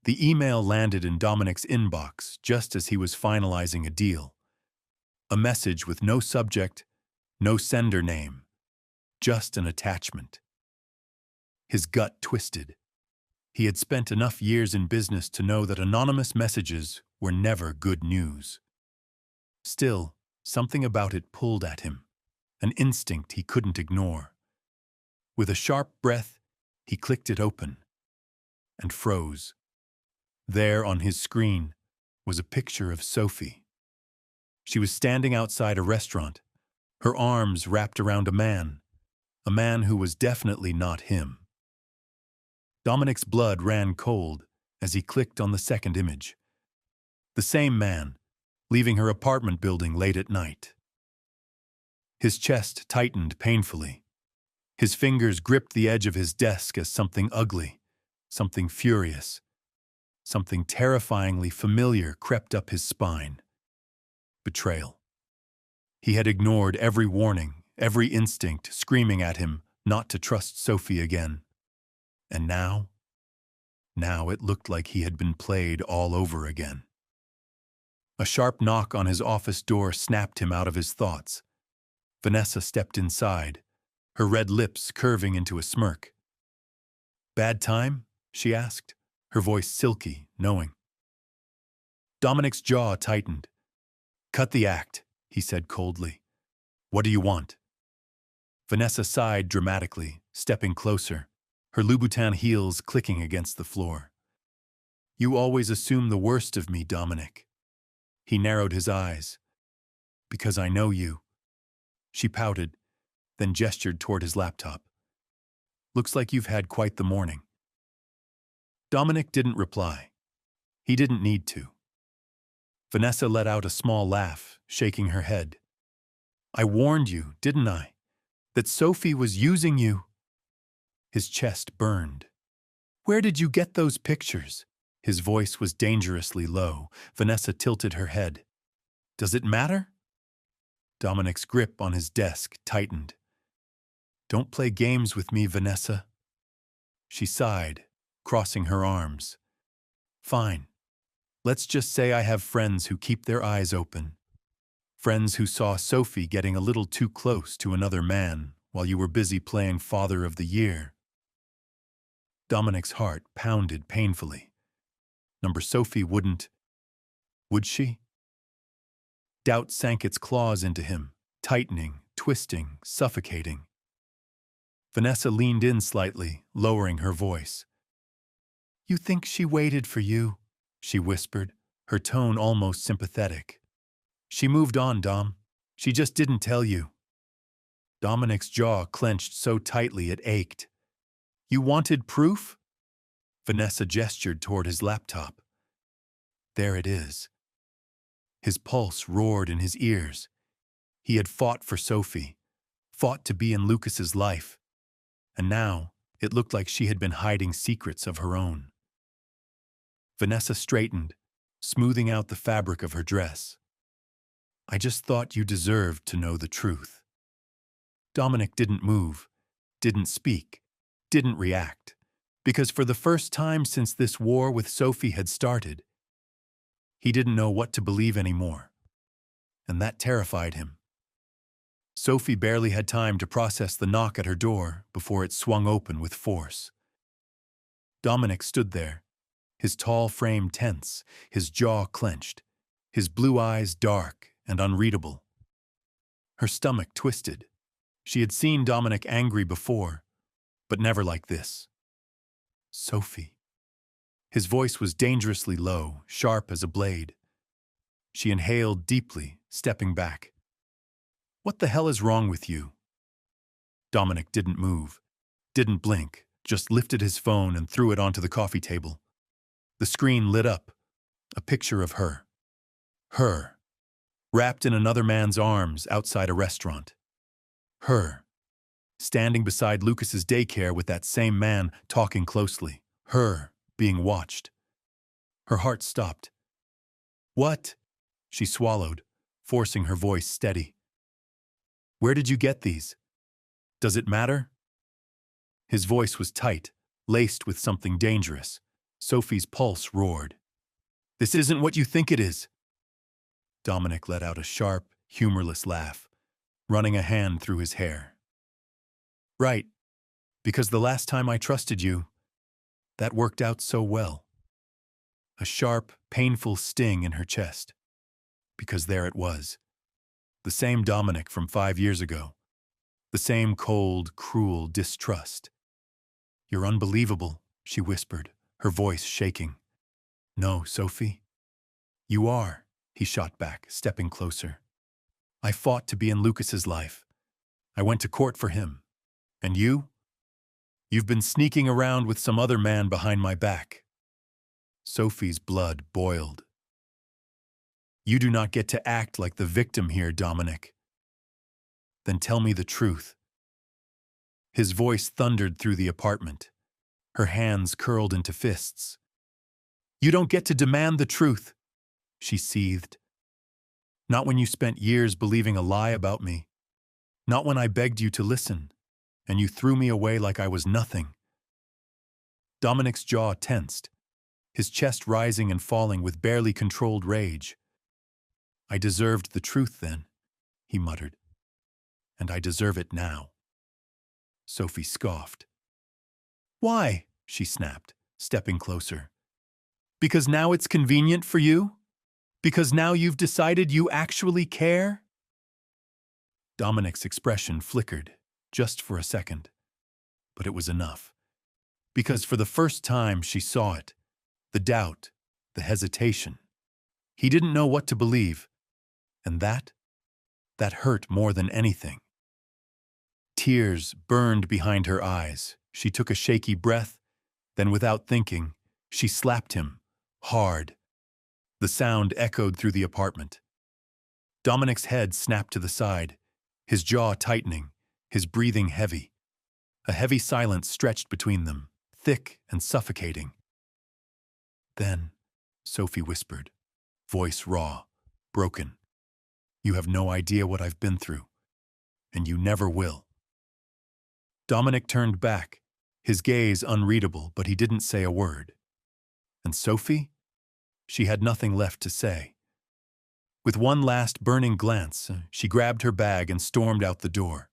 The email landed in Dominic's inbox just as he was finalizing a deal. A message with no subject, no sender name, just an attachment. His gut twisted. He had spent enough years in business to know that anonymous messages were never good news. Still, something about it pulled at him, an instinct he couldn't ignore. With a sharp breath, he clicked it open and froze. There on his screen was a picture of Sophie. She was standing outside a restaurant, her arms wrapped around a man who was definitely not him. Dominic's blood ran cold as he clicked on the second image. The same man, leaving her apartment building late at night. His chest tightened painfully. His fingers gripped the edge of his desk as something ugly, something furious, something terrifyingly familiar crept up his spine. Betrayal. He had ignored every warning, every instinct screaming at him not to trust Sophie again. And now it looked like he had been played all over again. A sharp knock on his office door snapped him out of his thoughts. Vanessa stepped inside, her red lips curving into a smirk. Bad time? She asked, her voice silky, knowing. Dominic's jaw tightened. Cut the act, he said coldly. What do you want? Vanessa sighed dramatically, stepping closer, her Louboutin heels clicking against the floor. You always assume the worst of me, Dominic. He narrowed his eyes. Because I know you. She pouted, then gestured toward his laptop. Looks like you've had quite the morning. Dominic didn't reply. He didn't need to. Vanessa let out a small laugh, shaking her head. I warned you, didn't I? That Sophie was using you. His chest burned. Where did you get those pictures? His voice was dangerously low. Vanessa tilted her head. Does it matter? Dominic's grip on his desk tightened. Don't play games with me, Vanessa. She sighed, crossing her arms. Fine. Let's just say I have friends who keep their eyes open. Friends who saw Sophie getting a little too close to another man while you were busy playing Father of the Year. Dominic's heart pounded painfully. Number Sophie wouldn't. Would she? Doubt sank its claws into him, tightening, twisting, suffocating. Vanessa leaned in slightly, lowering her voice. You think she waited for you? She whispered, her tone almost sympathetic. She moved on, Dom. She just didn't tell you. Dominic's jaw clenched so tightly it ached. You wanted proof? Vanessa gestured toward his laptop. There it is. His pulse roared in his ears. He had fought for Sophie, fought to be in Lucas's life, and now it looked like she had been hiding secrets of her own. Vanessa straightened, smoothing out the fabric of her dress. I just thought you deserved to know the truth. Dominic didn't move, didn't speak, didn't react, because for the first time since this war with Sophie had started, he didn't know what to believe anymore, and that terrified him. Sophie barely had time to process the knock at her door before it swung open with force. Dominic stood there, his tall frame tense, his jaw clenched, his blue eyes dark and unreadable. Her stomach twisted. She had seen Dominic angry before, but never like this. Sophie. His voice was dangerously low, sharp as a blade. She inhaled deeply, stepping back. What the hell is wrong with you? Dominic didn't move, didn't blink, just lifted his phone and threw it onto the coffee table. The screen lit up, a picture of her. Her, wrapped in another man's arms outside a restaurant. Her, standing beside Lucas's daycare with that same man talking closely. Her, being watched. Her heart stopped. What? She swallowed, forcing her voice steady. Where did you get these? Does it matter? His voice was tight, laced with something dangerous. Sophie's pulse roared. This isn't what you think it is. Dominic let out a sharp, humorless laugh, running a hand through his hair. Right, because the last time I trusted you, that worked out so well. A sharp, painful sting in her chest. Because there it was. The same Dominic from 5 years ago. The same cold, cruel distrust. You're unbelievable, she whispered, her voice shaking. No, Sophie. You are, he shot back, stepping closer. I fought to be in Lucas's life. I went to court for him. And you? You've been sneaking around with some other man behind my back. Sophie's blood boiled. You do not get to act like the victim here, Dominic. Then tell me the truth. His voice thundered through the apartment. Her hands curled into fists. You don't get to demand the truth, she seethed. Not when you spent years believing a lie about me. Not when I begged you to listen, and you threw me away like I was nothing. Dominic's jaw tensed, his chest rising and falling with barely controlled rage. I deserved the truth then, he muttered. And I deserve it now. Sophie scoffed. Why? She snapped, stepping closer. Because now it's convenient for you? Because now you've decided you actually care? Dominic's expression flickered, just for a second. But it was enough. Because for the first time she saw it. The doubt, the hesitation. He didn't know what to believe. And that hurt more than anything. Tears burned behind her eyes. She took a shaky breath, then without thinking, she slapped him, hard. The sound echoed through the apartment. Dominic's head snapped to the side, his jaw tightening, his breathing heavy. A heavy silence stretched between them, thick and suffocating. Then, Sophie whispered, voice raw, broken. You have no idea what I've been through, and you never will. Dominic turned back, his gaze unreadable, but he didn't say a word. And Sophie? She had nothing left to say. With one last burning glance, she grabbed her bag and stormed out the door.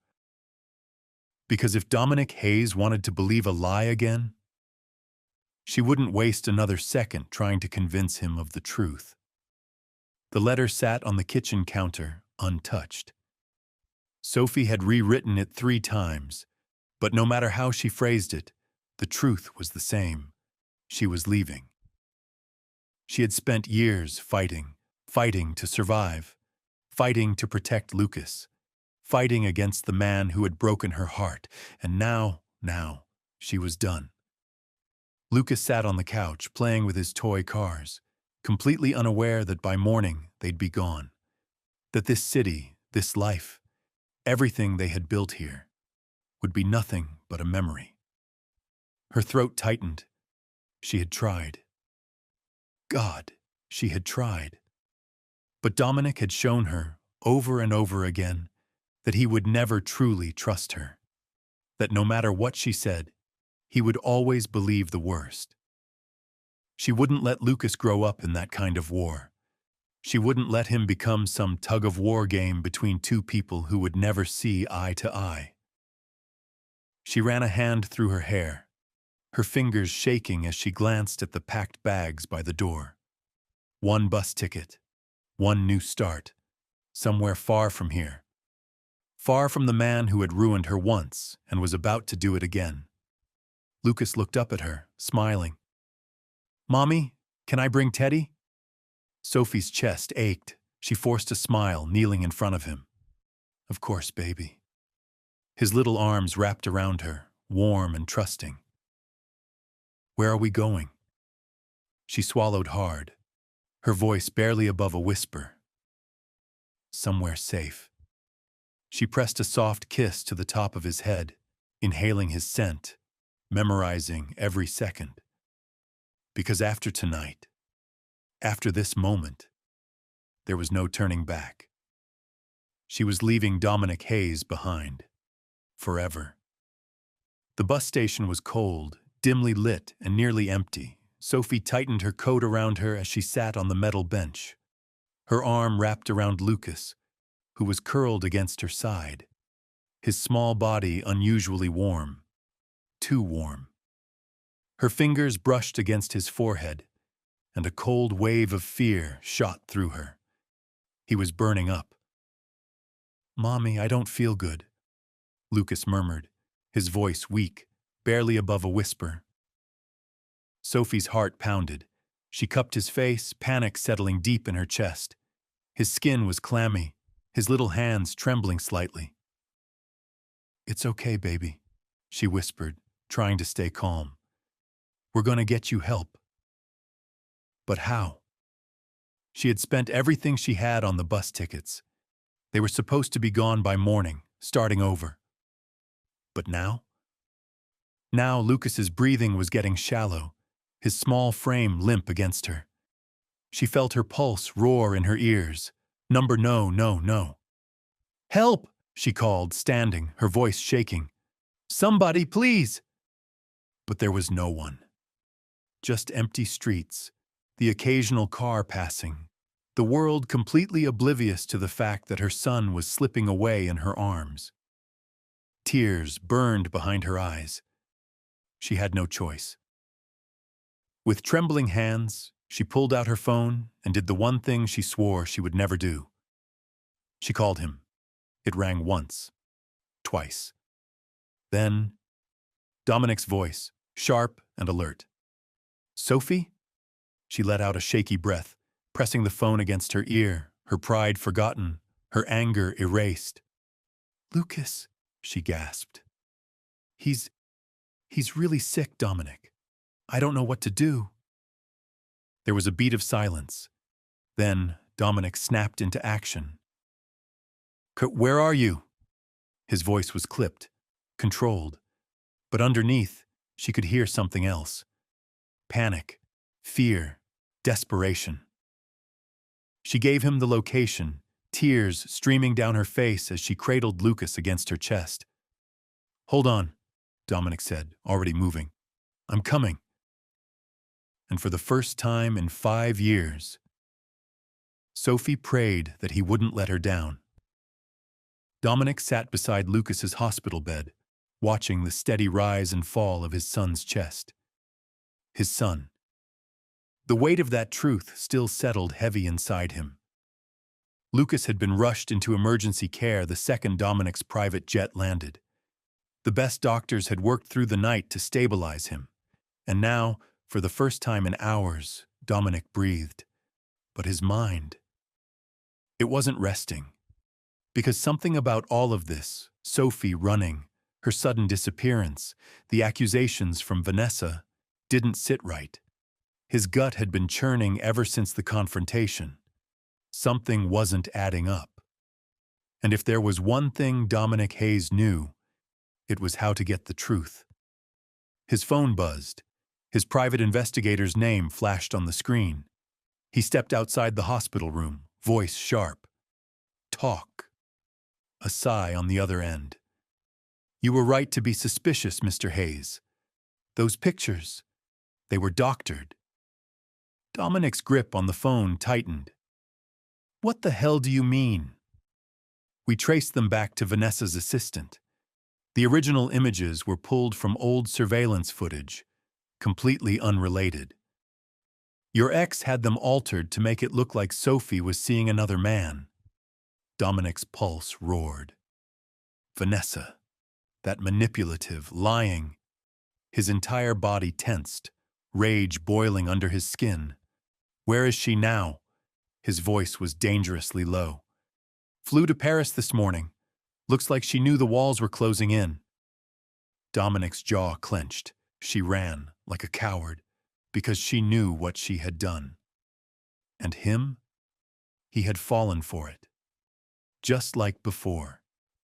Because if Dominic Hayes wanted to believe a lie again, she wouldn't waste another second trying to convince him of the truth. The letter sat on the kitchen counter, untouched. Sophie had rewritten it 3 times, but no matter how she phrased it, the truth was the same. She was leaving. She had spent years fighting to survive, fighting to protect Lucas, fighting against the man who had broken her heart, and now, she was done. Lucas sat on the couch, playing with his toy cars, completely unaware that by morning they'd be gone, that this city, This life, everything they had built here, would be nothing but a memory. Her throat tightened. She had tried. God, she had tried. But Dominic had shown her, over and over again, that he would never truly trust her. That no matter what she said, he would always believe the worst. She wouldn't let Lucas grow up in that kind of war. She wouldn't let him become some tug-of-war game between two people who would never see eye to eye. She ran a hand through her hair, her fingers shaking as she glanced at the packed bags by the door. One bus ticket, one new start, somewhere far from here. Far from the man who had ruined her once and was about to do it again. Lucas looked up at her, smiling. "Mommy, can I bring Teddy?" Sophie's chest ached. She forced a smile, kneeling in front of him. "Of course, baby." His little arms wrapped around her, warm and trusting. "Where are we going?" She swallowed hard, her voice barely above a whisper. "Somewhere safe." She pressed a soft kiss to the top of his head, inhaling his scent, memorizing every second. Because after tonight, after this moment, there was no turning back. She was leaving Dominic Hayes behind, forever. The bus station was cold, dimly lit, and nearly empty. Sophie tightened her coat around her as she sat on the metal bench. Her arm wrapped around Lucas, who was curled against her side, his small body unusually warm, too warm. Her fingers brushed against his forehead, and a cold wave of fear shot through her. He was burning up. "Mommy, I don't feel good," Lucas murmured, his voice weak, barely above a whisper. Sophie's heart pounded. She cupped his face, panic settling deep in her chest. His skin was clammy, his little hands trembling slightly. "It's okay, baby," she whispered, trying to stay calm. "We're going to get you help." But how? She had spent everything she had on the bus tickets. They were supposed to be gone by morning, starting over. But now? Now Lucas's breathing was getting shallow, his small frame limp against her. She felt her pulse roar in her ears. Number no, no, no. "Help!" she called, standing, her voice shaking. "Somebody, please!" But there was no one. Just empty streets, the occasional car passing, the world completely oblivious to the fact that her son was slipping away in her arms. Tears burned behind her eyes. She had no choice. With trembling hands, she pulled out her phone and did the one thing she swore she would never do. She called him. It rang once, twice. Then, Dominic's voice, sharp and alert. "Sophie?" She let out a shaky breath, pressing the phone against her ear, her pride forgotten, her anger erased. "Lucas," she gasped. He's really sick, Dominic. I don't know what to do." There was a beat of silence. Then Dominic snapped into action. "Where are you?" His voice was clipped, controlled. But underneath, she could hear something else. Panic, fear, desperation. She gave him the location, tears streaming down her face as she cradled Lucas against her chest. "Hold on," Dominic said, already moving. "I'm coming." And for the first time in 5 years, Sophie prayed that he wouldn't let her down. Dominic sat beside Lucas's hospital bed, watching the steady rise and fall of his son's chest. His son. The weight of that truth still settled heavy inside him. Lucas had been rushed into emergency care the second Dominic's private jet landed. The best doctors had worked through the night to stabilize him. And now, for the first time in hours, Dominic breathed. But his mind, it wasn't resting. Because something about all of this, Sophie running, her sudden disappearance, the accusations from Vanessa, didn't sit right. His gut had been churning ever since the confrontation. Something wasn't adding up. And if there was one thing Dominic Hayes knew, it was how to get the truth. His phone buzzed. His private investigator's name flashed on the screen. He stepped outside the hospital room, voice sharp. "Talk." A sigh on the other end. "You were right to be suspicious, Mr. Hayes. Those pictures, they were doctored." Dominic's grip on the phone tightened. "What the hell do you mean?" "We traced them back to Vanessa's assistant. The original images were pulled from old surveillance footage, completely unrelated. Your ex had them altered to make it look like Sophie was seeing another man." Dominic's pulse roared. Vanessa. That manipulative, lying. His entire body tensed, rage boiling under his skin. "Where is she now?" His voice was dangerously low. "Flew to Paris this morning. Looks like she knew the walls were closing in." Dominic's jaw clenched. She ran, like a coward, because she knew what she had done. And him? He had fallen for it. Just like before.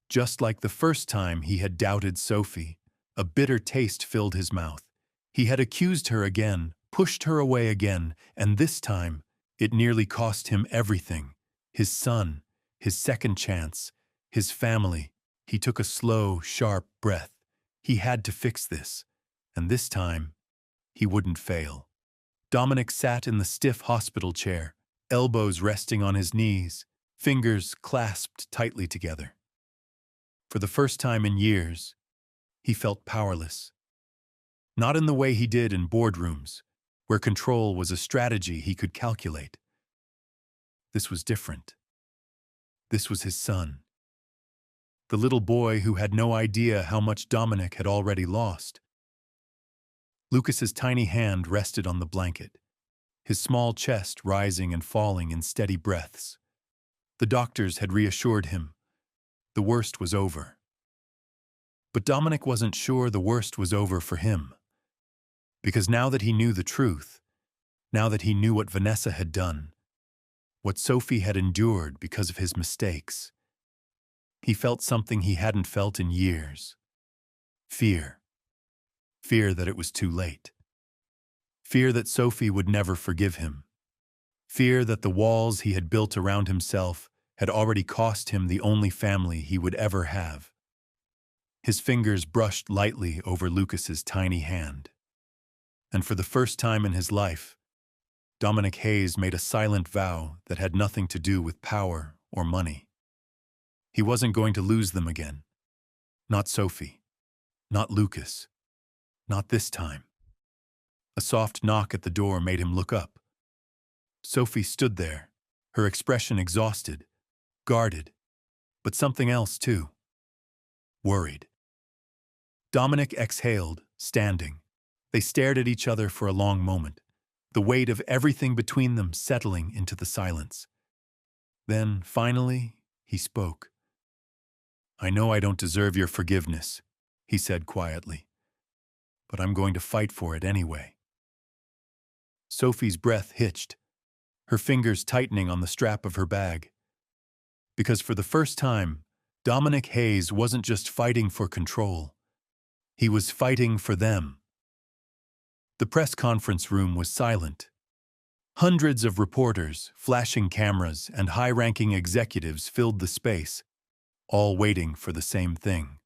Just like the first time he had doubted Sophie, a bitter taste filled his mouth. He had accused her again, pushed her away again, and this time, it nearly cost him everything. His son, his second chance, his family. He took a slow, sharp breath. He had to fix this, and this time, he wouldn't fail. Dominic sat in the stiff hospital chair, elbows resting on his knees, fingers clasped tightly together. For the first time in years, he felt powerless. Not in the way he did in boardrooms, where control was a strategy he could calculate. This was different. This was his son. The little boy who had no idea how much Dominic had already lost. Lucas's tiny hand rested on the blanket, his small chest rising and falling in steady breaths. The doctors had reassured him. The worst was over. But Dominic wasn't sure the worst was over for him. Because now that he knew the truth, now that he knew what Vanessa had done, what Sophie had endured because of his mistakes, he felt something he hadn't felt in years. Fear. Fear that it was too late. Fear that Sophie would never forgive him. Fear that the walls he had built around himself had already cost him the only family he would ever have. His fingers brushed lightly over Lucas's tiny hand. And for the first time in his life, Dominic Hayes made a silent vow that had nothing to do with power or money. He wasn't going to lose them again. Not Sophie. Not Lucas. Not this time. A soft knock at the door made him look up. Sophie stood there, her expression exhausted, guarded, but something else too. Worried. Dominic exhaled, standing. They stared at each other for a long moment, the weight of everything between them settling into the silence. Then, finally, he spoke. "I know I don't deserve your forgiveness," he said quietly, "but I'm going to fight for it anyway." Sophie's breath hitched, her fingers tightening on the strap of her bag. Because for the first time, Dominic Hayes wasn't just fighting for control. He was fighting for them. The press conference room was silent. Hundreds of reporters, flashing cameras, and high-ranking executives filled the space, all waiting for the same thing.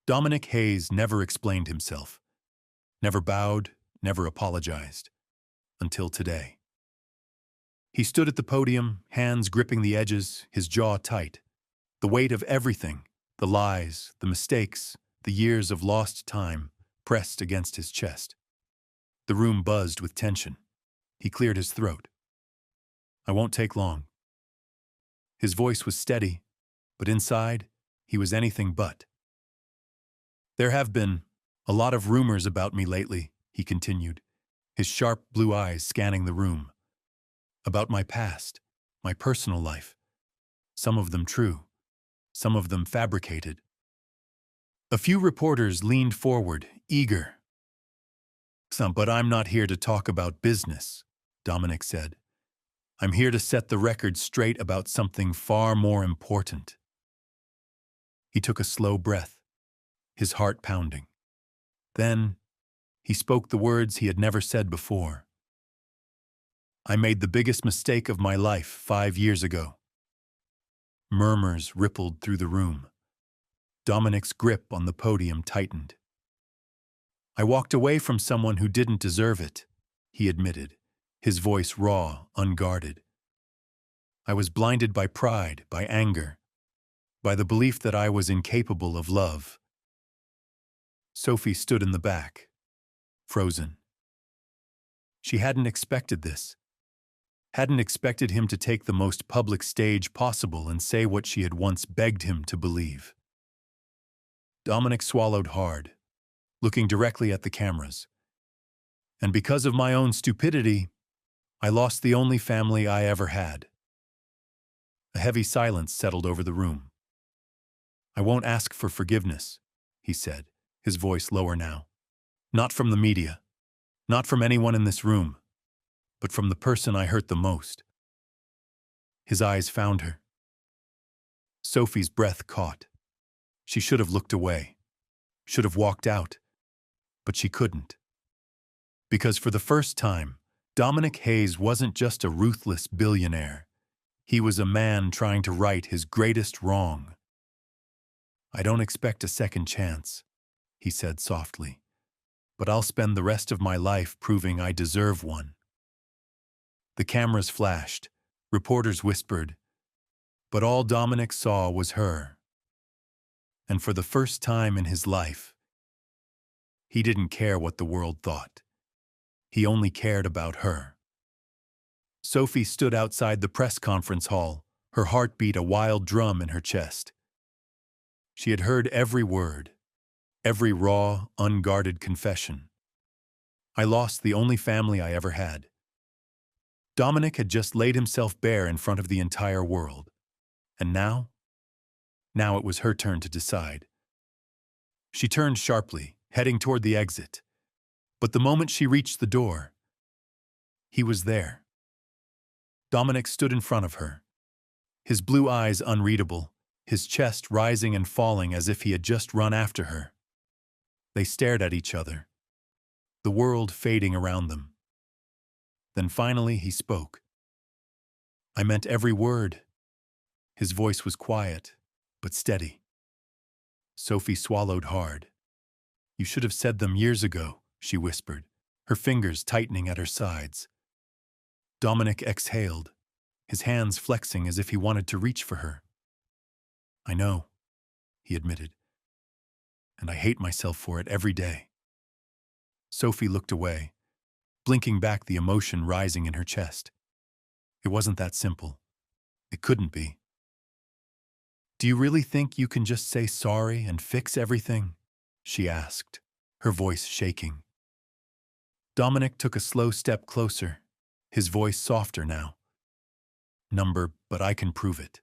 Dominic Hayes never explained himself, never bowed, never apologized, until today. He stood at the podium, hands gripping the edges, his jaw tight. The weight of everything, the lies, the mistakes, the years of lost time, pressed against his chest. The room buzzed with tension. He cleared his throat. "I won't take long." His voice was steady, but inside, he was anything but. "There have been a lot of rumors about me lately," he continued, his sharp blue eyes scanning the room. "About my past, my personal life. Some of them true, some of them fabricated." A few reporters leaned forward, eager. "But I'm not here to talk about business," Dominic said. I'm here to set the record straight about something far more important." He took a slow breath, his heart pounding. Then, he spoke the words he had never said before. "I made the biggest mistake of my life 5 years ago." Murmurs rippled through the room. Dominic's grip on the podium tightened. "I walked away from someone who didn't deserve it," he admitted, his voice raw, unguarded. "I was blinded by pride, by anger, by the belief that I was incapable of love." Sophie stood in the back, frozen. She hadn't expected this, hadn't expected him to take the most public stage possible and say what she had once begged him to believe. Dominic swallowed hard, looking directly at the cameras. "And because of my own stupidity, I lost the only family I ever had." A heavy silence settled over the room. "I won't ask for forgiveness," he said, his voice lower now. "Not from the media, not from anyone in this room, but from the person I hurt the most." His eyes found her. Sophie's breath caught. She should have looked away, should have walked out, but she couldn't. Because for the first time, Dominic Hayes wasn't just a ruthless billionaire. He was a man trying to right his greatest wrong. "I don't expect a second chance," he said softly, "but I'll spend the rest of my life proving I deserve one." The cameras flashed, reporters whispered, but all Dominic saw was her. And for the first time in his life, he didn't care what the world thought. He only cared about her. Sophie stood outside the press conference hall, her heartbeat a wild drum in her chest. She had heard every word, every raw, unguarded confession. "I lost the only family I ever had." Dominic had just laid himself bare in front of the entire world. And now? Now it was her turn to decide. She turned sharply, heading toward the exit. But the moment she reached the door, he was there. Dominic stood in front of her, his blue eyes unreadable, his chest rising and falling as if he had just run after her. They stared at each other, the world fading around them. Then finally he spoke. "I meant every word." His voice was quiet, but steady. Sophie swallowed hard. "You should have said them years ago," she whispered, her fingers tightening at her sides. Dominic exhaled, his hands flexing as if he wanted to reach for her. "I know," he admitted, "and I hate myself for it every day." Sophie looked away, blinking back the emotion rising in her chest. It wasn't that simple. It couldn't be. "Do you really think you can just say sorry and fix everything?" she asked, her voice shaking. Dominic took a slow step closer, his voice softer now. "Number, but I can prove it."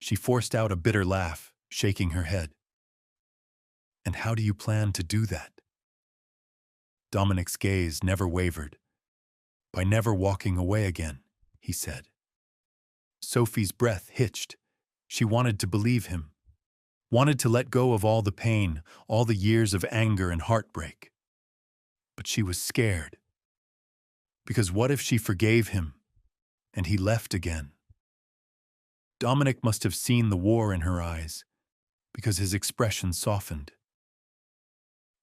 She forced out a bitter laugh, shaking her head. "And how do you plan to do that?" Dominic's gaze never wavered. "By never walking away again," he said. Sophie's breath hitched. She wanted to believe him, wanted to let go of all the pain, all the years of anger and heartbreak. But she was scared. Because what if she forgave him, and he left again? Dominic must have seen the war in her eyes, because his expression softened.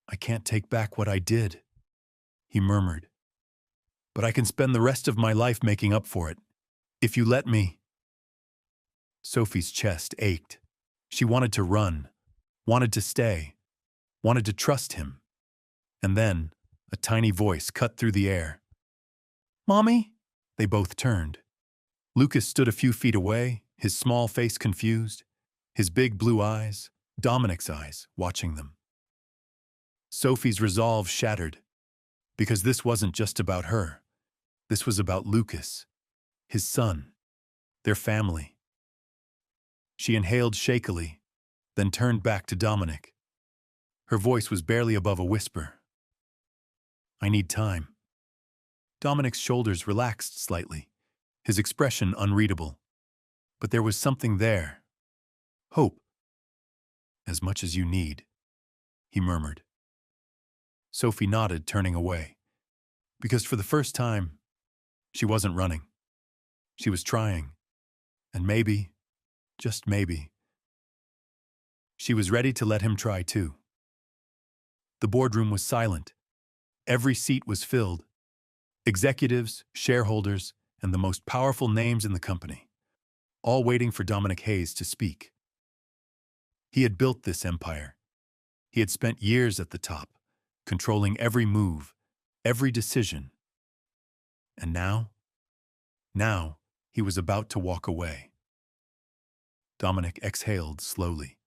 "I can't take back what I did," he murmured. "But I can spend the rest of my life making up for it, if you let me." Sophie's chest ached. She wanted to run, wanted to stay, wanted to trust him. And then, a tiny voice cut through the air. "Mommy?" They both turned. Lucas stood a few feet away, his small face confused, his big blue eyes, Dominic's eyes, watching them. Sophie's resolve shattered, because this wasn't just about her. This was about Lucas, his son, their family. She inhaled shakily, then turned back to Dominic. Her voice was barely above a whisper. "I need time." Dominic's shoulders relaxed slightly, his expression unreadable. But there was something there. Hope. As much as you need, he murmured. Sophie nodded, turning away. Because for the first time, she wasn't running. She was trying. And maybe, just maybe, she was ready to let him try too. The boardroom was silent. Every seat was filled. Executives, shareholders, and the most powerful names in the company, all waiting for Dominic Hayes to speak. He had built this empire. He had spent years at the top, controlling every move, every decision. And now he was about to walk away. Dominic exhaled slowly,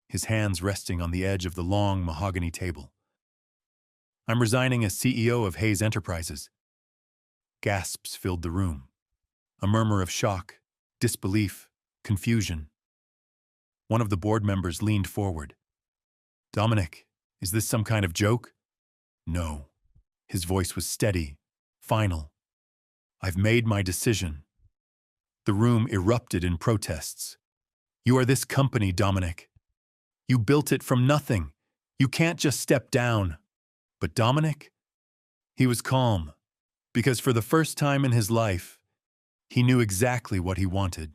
his hands resting on the edge of the long mahogany table. I'm resigning as CEO of Hayes Enterprises. Gasps filled the room. A murmur of shock, disbelief, confusion. One of the board members leaned forward. Dominic, is this some kind of joke? No. His voice was steady, final. I've made my decision. The room erupted in protests. You are this company, Dominic. You built it from nothing. You can't just step down. But Dominic? He was calm, because for the first time in his life, he knew exactly what he wanted.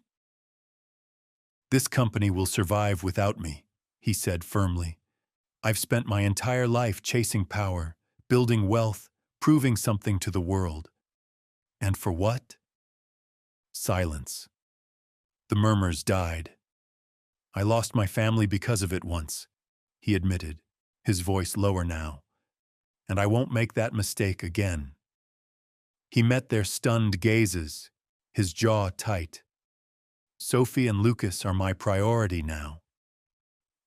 This company will survive without me, he said firmly. I've spent my entire life chasing power, building wealth, proving something to the world. And for what? Silence. The murmurs died. I lost my family because of it once, he admitted, his voice lower now. And I won't make that mistake again. He met their stunned gazes, his jaw tight. Sophie and Lucas are my priority now.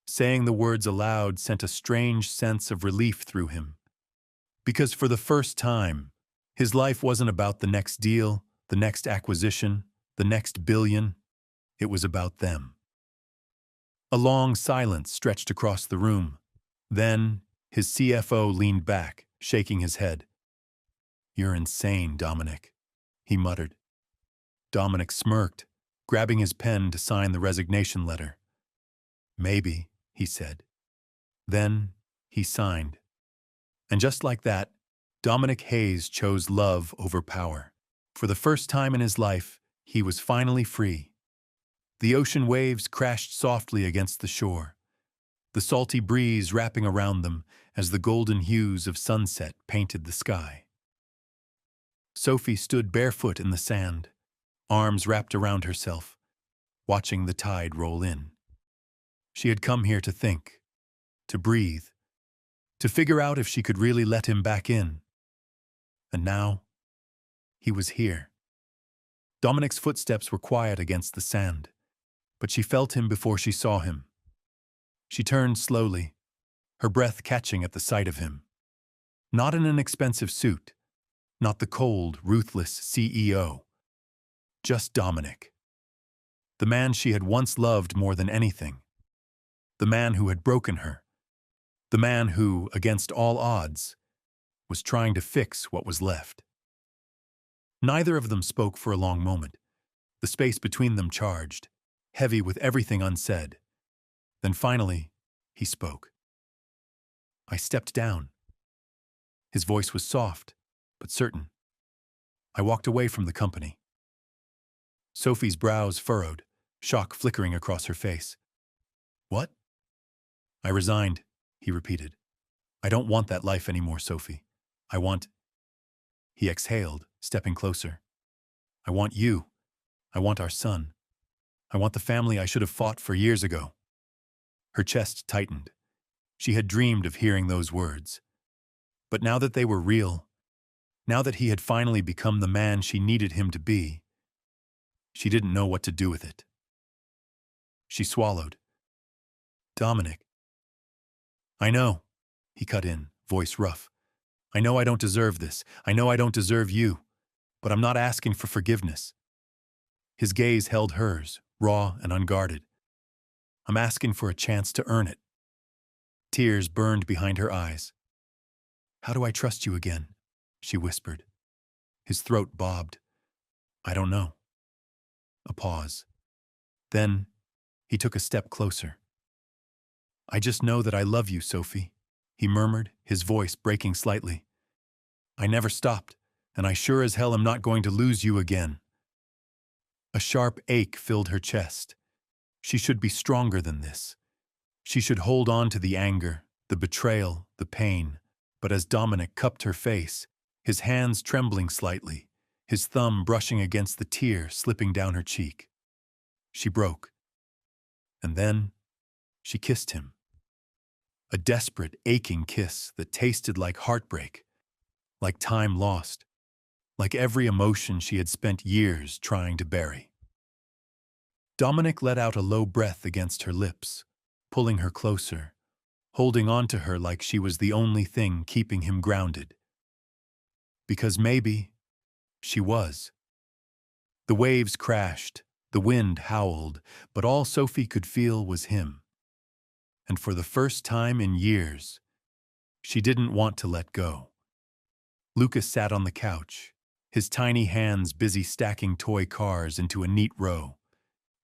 Saying the words aloud sent a strange sense of relief through him. Because for the first time, his life wasn't about the next deal, the next acquisition, the next billion. It was about them. A long silence stretched across the room. Then, his CFO leaned back, shaking his head. You're insane, Dominic, he muttered. Dominic smirked, grabbing his pen to sign the resignation letter. Maybe, he said. Then he signed. And just like that, Dominic Hayes chose love over power. For the first time in his life, he was finally free. The ocean waves crashed softly against the shore, the salty breeze wrapping around them as the golden hues of sunset painted the sky. Sophie stood barefoot in the sand, arms wrapped around herself, watching the tide roll in. She had come here to think, to breathe, to figure out if she could really let him back in. And now, he was here. Dominic's footsteps were quiet against the sand, but she felt him before she saw him. She turned slowly, her breath catching at the sight of him. Not in an expensive suit, not the cold, ruthless CEO. Just Dominic. The man she had once loved more than anything. The man who had broken her. The man who, against all odds, was trying to fix what was left. Neither of them spoke for a long moment. The space between them charged, heavy with everything unsaid. Then finally, he spoke. I stepped down. His voice was soft, but certain. I walked away from the company. Sophie's brows furrowed, shock flickering across her face. What? I resigned, he repeated. I don't want that life anymore, Sophie. I want... He exhaled, stepping closer. I want you. I want our son. I want the family I should have fought for years ago. Her chest tightened. She had dreamed of hearing those words. But now that they were real, now that he had finally become the man she needed him to be, she didn't know what to do with it. She swallowed. Dominic. I know, he cut in, voice rough. I know I don't deserve this. I know I don't deserve you. But I'm not asking for forgiveness. His gaze held hers, raw and unguarded. I'm asking for a chance to earn it. Tears burned behind her eyes. How do I trust you again? She whispered. His throat bobbed. I don't know. A pause. Then, he took a step closer. "I just know that I love you, Sophie," he murmured, his voice breaking slightly. "I never stopped, and I sure as hell am not going to lose you again." A sharp ache filled her chest. She should be stronger than this. She should hold on to the anger, the betrayal, the pain. But as Dominic cupped her face, his hands trembling slightly, his thumb brushing against the tear slipping down her cheek, she broke. And then she kissed him. A desperate, aching kiss that tasted like heartbreak, like time lost, like every emotion she had spent years trying to bury. Dominic let out a low breath against her lips, pulling her closer, holding on to her like she was the only thing keeping him grounded. Because maybe she was. The waves crashed, the wind howled, but all Sophie could feel was him. And for the first time in years, she didn't want to let go. Lucas sat on the couch, his tiny hands busy stacking toy cars into a neat row,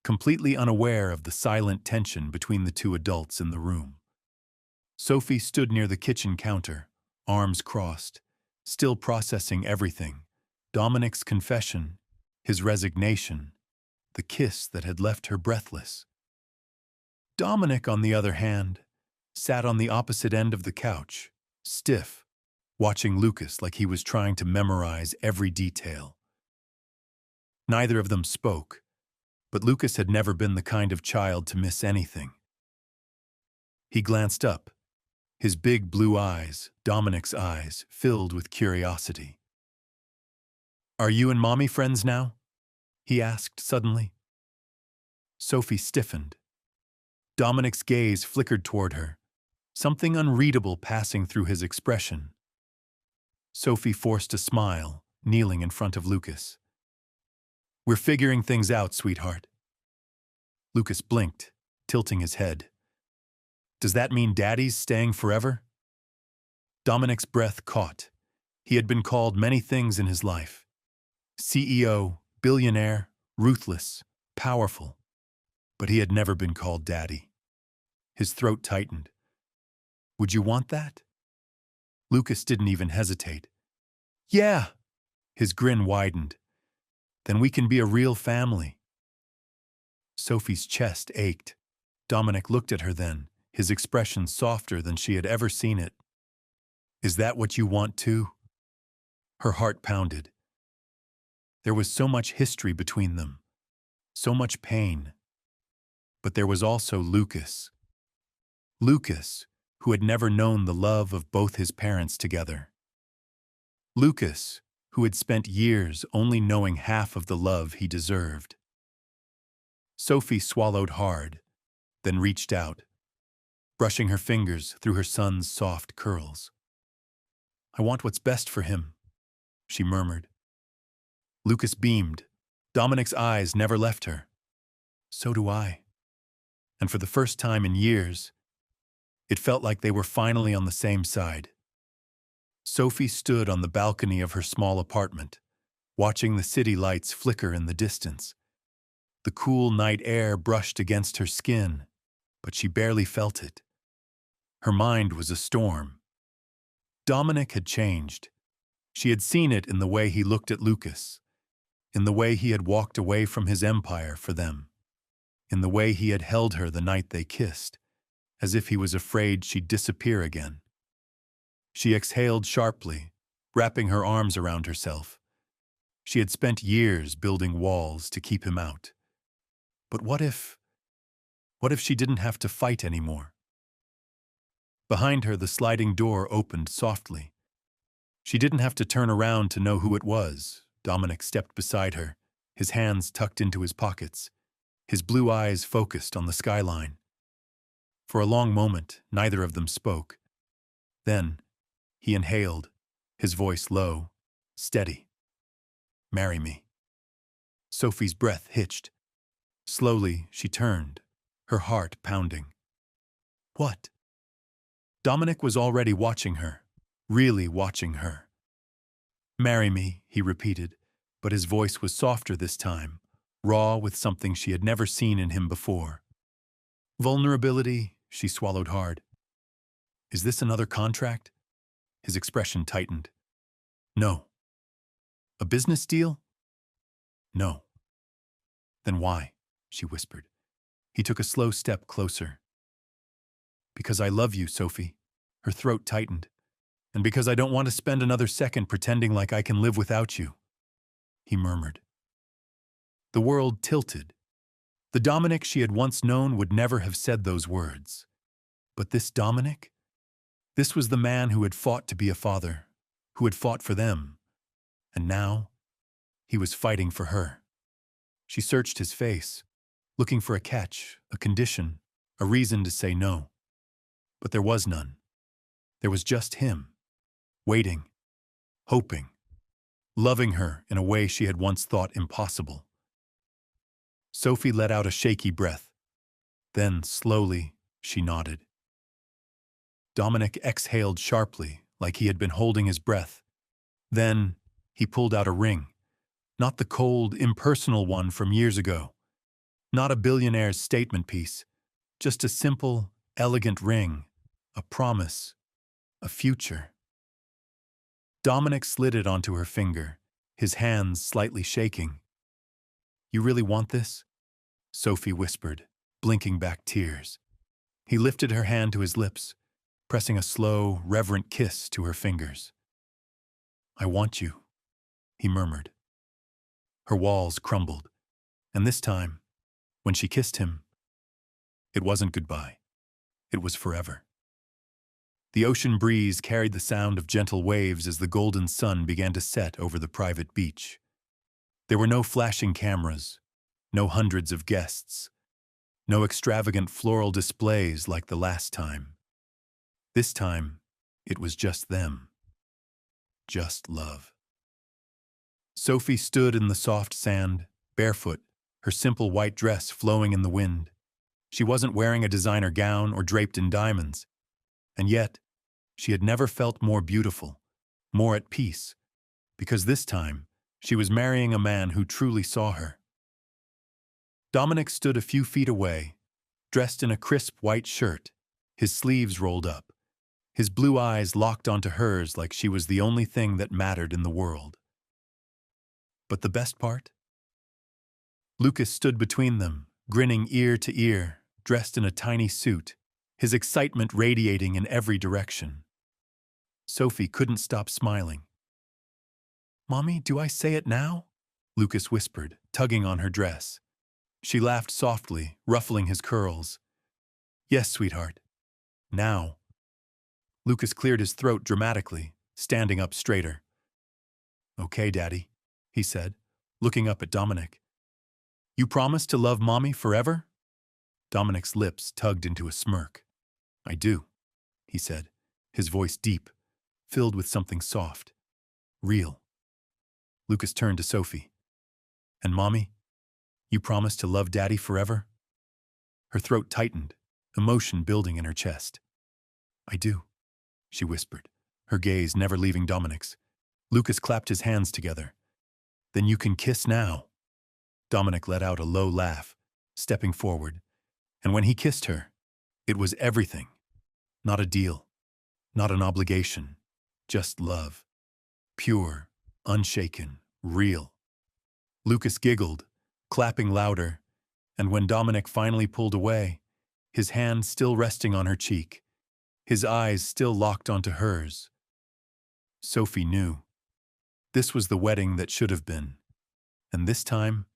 completely unaware of the silent tension between the two adults in the room. Sophie stood near the kitchen counter, arms crossed, still processing everything: Dominic's confession, his resignation, the kiss that had left her breathless. Dominic, on the other hand, sat on the opposite end of the couch, stiff, watching Lucas like he was trying to memorize every detail. Neither of them spoke, but Lucas had never been the kind of child to miss anything. He glanced up, his big blue eyes, Dominic's eyes, filled with curiosity. "Are you and Mommy friends now?" he asked suddenly. Sophie stiffened. Dominic's gaze flickered toward her, something unreadable passing through his expression. Sophie forced a smile, kneeling in front of Lucas. "We're figuring things out, sweetheart." Lucas blinked, tilting his head. "Does that mean Daddy's staying forever?" Dominic's breath caught. He had been called many things in his life: CEO, billionaire, ruthless, powerful. But he had never been called Daddy. His throat tightened. "Would you want that?" Lucas didn't even hesitate. "Yeah!" His grin widened. "Then we can be a real family." Sophie's chest ached. Dominic looked at her then, his expression softer than she had ever seen it. "Is that what you want too?" Her heart pounded. There was so much history between them, so much pain. But there was also Lucas. Lucas, who had never known the love of both his parents together. Lucas, who had spent years only knowing half of the love he deserved. Sophie swallowed hard, then reached out, brushing her fingers through her son's soft curls. "I want what's best for him," she murmured. Lucas beamed. Dominic's eyes never left her. "So do I." And for the first time in years, it felt like they were finally on the same side. Sophie stood on the balcony of her small apartment, watching the city lights flicker in the distance. The cool night air brushed against her skin, but she barely felt it. Her mind was a storm. Dominic had changed. She had seen it in the way he looked at Lucas, in the way he had walked away from his empire for them, in the way he had held her the night they kissed, as if he was afraid she'd disappear again. She exhaled sharply, wrapping her arms around herself. She had spent years building walls to keep him out. But what if she didn't have to fight anymore? Behind her, the sliding door opened softly. She didn't have to turn around to know who it was. Dominic stepped beside her, his hands tucked into his pockets, his blue eyes focused on the skyline. For a long moment, neither of them spoke. Then, he inhaled, his voice low, steady. "Marry me." Sophie's breath hitched. Slowly, she turned, her heart pounding. "What?" Dominic was already watching her, really watching her. "Marry me," he repeated, but his voice was softer this time, raw with something she had never seen in him before. Vulnerability, she swallowed hard. Is this another contract? His expression tightened. No. A business deal? No. Then why? She whispered. He took a slow step closer. Because I love you, Sophie. Her throat tightened. And because I don't want to spend another second pretending like I can live without you, he murmured. The world tilted. The Dominic she had once known would never have said those words. But this Dominic? This was the man who had fought to be a father, who had fought for them. And now, he was fighting for her. She searched his face, looking for a catch, a condition, a reason to say no. But there was none. There was just him, waiting, hoping, loving her in a way she had once thought impossible. Sophie let out a shaky breath. Then, slowly, she nodded. Dominic exhaled sharply, like he had been holding his breath. Then, he pulled out a ring. Not the cold, impersonal one from years ago. Not a billionaire's statement piece. Just a simple, elegant ring. A promise. A future. Dominic slid it onto her finger, his hands slightly shaking. You really want this? Sophie whispered, blinking back tears. He lifted her hand to his lips, pressing a slow, reverent kiss to her fingers. I want you, he murmured. Her walls crumbled, and this time, when she kissed him, it wasn't goodbye. It was forever. The ocean breeze carried the sound of gentle waves as the golden sun began to set over the private beach. There were no flashing cameras, no hundreds of guests, no extravagant floral displays like the last time. This time, it was just them. Just love. Sophie stood in the soft sand, barefoot, her simple white dress flowing in the wind. She wasn't wearing a designer gown or draped in diamonds. And yet, she had never felt more beautiful, more at peace, because this time, she was marrying a man who truly saw her. Dominic stood a few feet away, dressed in a crisp white shirt, his sleeves rolled up, his blue eyes locked onto hers like she was the only thing that mattered in the world. But the best part? Lucas stood between them, grinning ear to ear, dressed in a tiny suit, his excitement radiating in every direction. Sophie couldn't stop smiling. Mommy, do I say it now? Lucas whispered, tugging on her dress. She laughed softly, ruffling his curls. Yes, sweetheart. Now. Lucas cleared his throat dramatically, standing up straighter. Okay, Daddy, he said, looking up at Dominic. You promise to love Mommy forever? Dominic's lips tugged into a smirk. I do, he said, his voice deep, filled with something soft, real. Lucas turned to Sophie. And Mommy, you promise to love Daddy forever? Her throat tightened, emotion building in her chest. I do, she whispered, her gaze never leaving Dominic's. Lucas clapped his hands together. Then you can kiss now. Dominic let out a low laugh, stepping forward. And when he kissed her, it was everything. Not a deal, not an obligation, just love. Pure, unshaken, real. Lucas giggled, clapping louder, and when Dominic finally pulled away, his hand still resting on her cheek, his eyes still locked onto hers, Sophie knew. This was the wedding that should have been, and this time,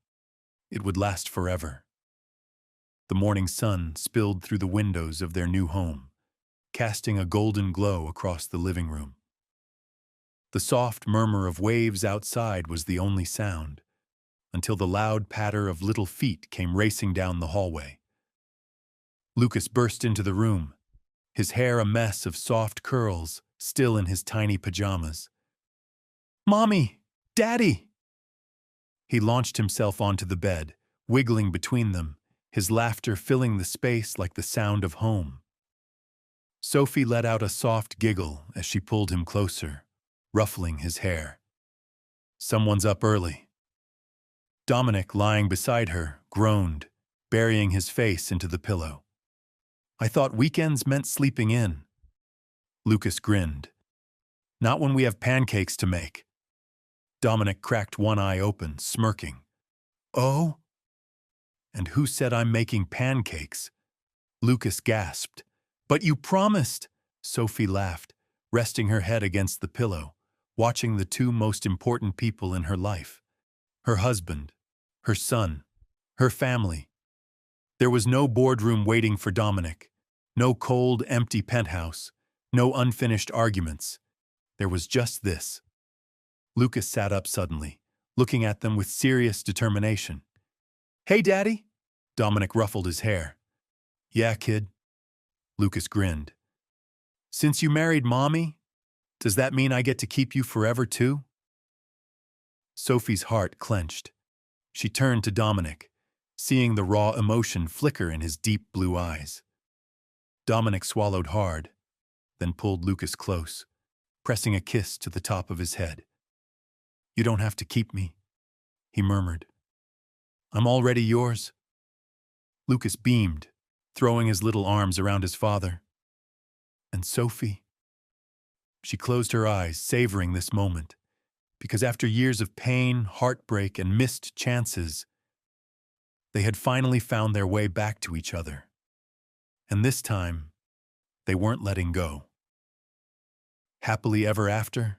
it would last forever. The morning sun spilled through the windows of their new home, casting a golden glow across the living room. The soft murmur of waves outside was the only sound, until the loud patter of little feet came racing down the hallway. Lucas burst into the room, his hair a mess of soft curls, still in his tiny pajamas. Mommy! Daddy! He launched himself onto the bed, wiggling between them, his laughter filling the space like the sound of home. Sophie let out a soft giggle as she pulled him closer, ruffling his hair. Someone's up early. Dominic, lying beside her, groaned, burying his face into the pillow. I thought weekends meant sleeping in. Lucas grinned. Not when we have pancakes to make. Dominic cracked one eye open, smirking. Oh? And who said I'm making pancakes? Lucas gasped. But you promised! Sophie laughed, resting her head against the pillow, watching the two most important people in her life. Her husband, her son, her family. There was no boardroom waiting for Dominic, no cold, empty penthouse, no unfinished arguments. There was just this. Lucas sat up suddenly, looking at them with serious determination. Hey, Daddy? Dominic ruffled his hair. Yeah, kid. Lucas grinned. Since you married Mommy, does that mean I get to keep you forever too? Sophie's heart clenched. She turned to Dominic, seeing the raw emotion flicker in his deep blue eyes. Dominic swallowed hard, then pulled Lucas close, pressing a kiss to the top of his head. You don't have to keep me, he murmured. I'm already yours. Lucas beamed, throwing his little arms around his father. And Sophie? She closed her eyes, savoring this moment, because after years of pain, heartbreak, and missed chances, they had finally found their way back to each other. And this time, they weren't letting go. Happily ever after?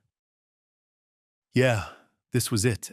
Yeah, this was it,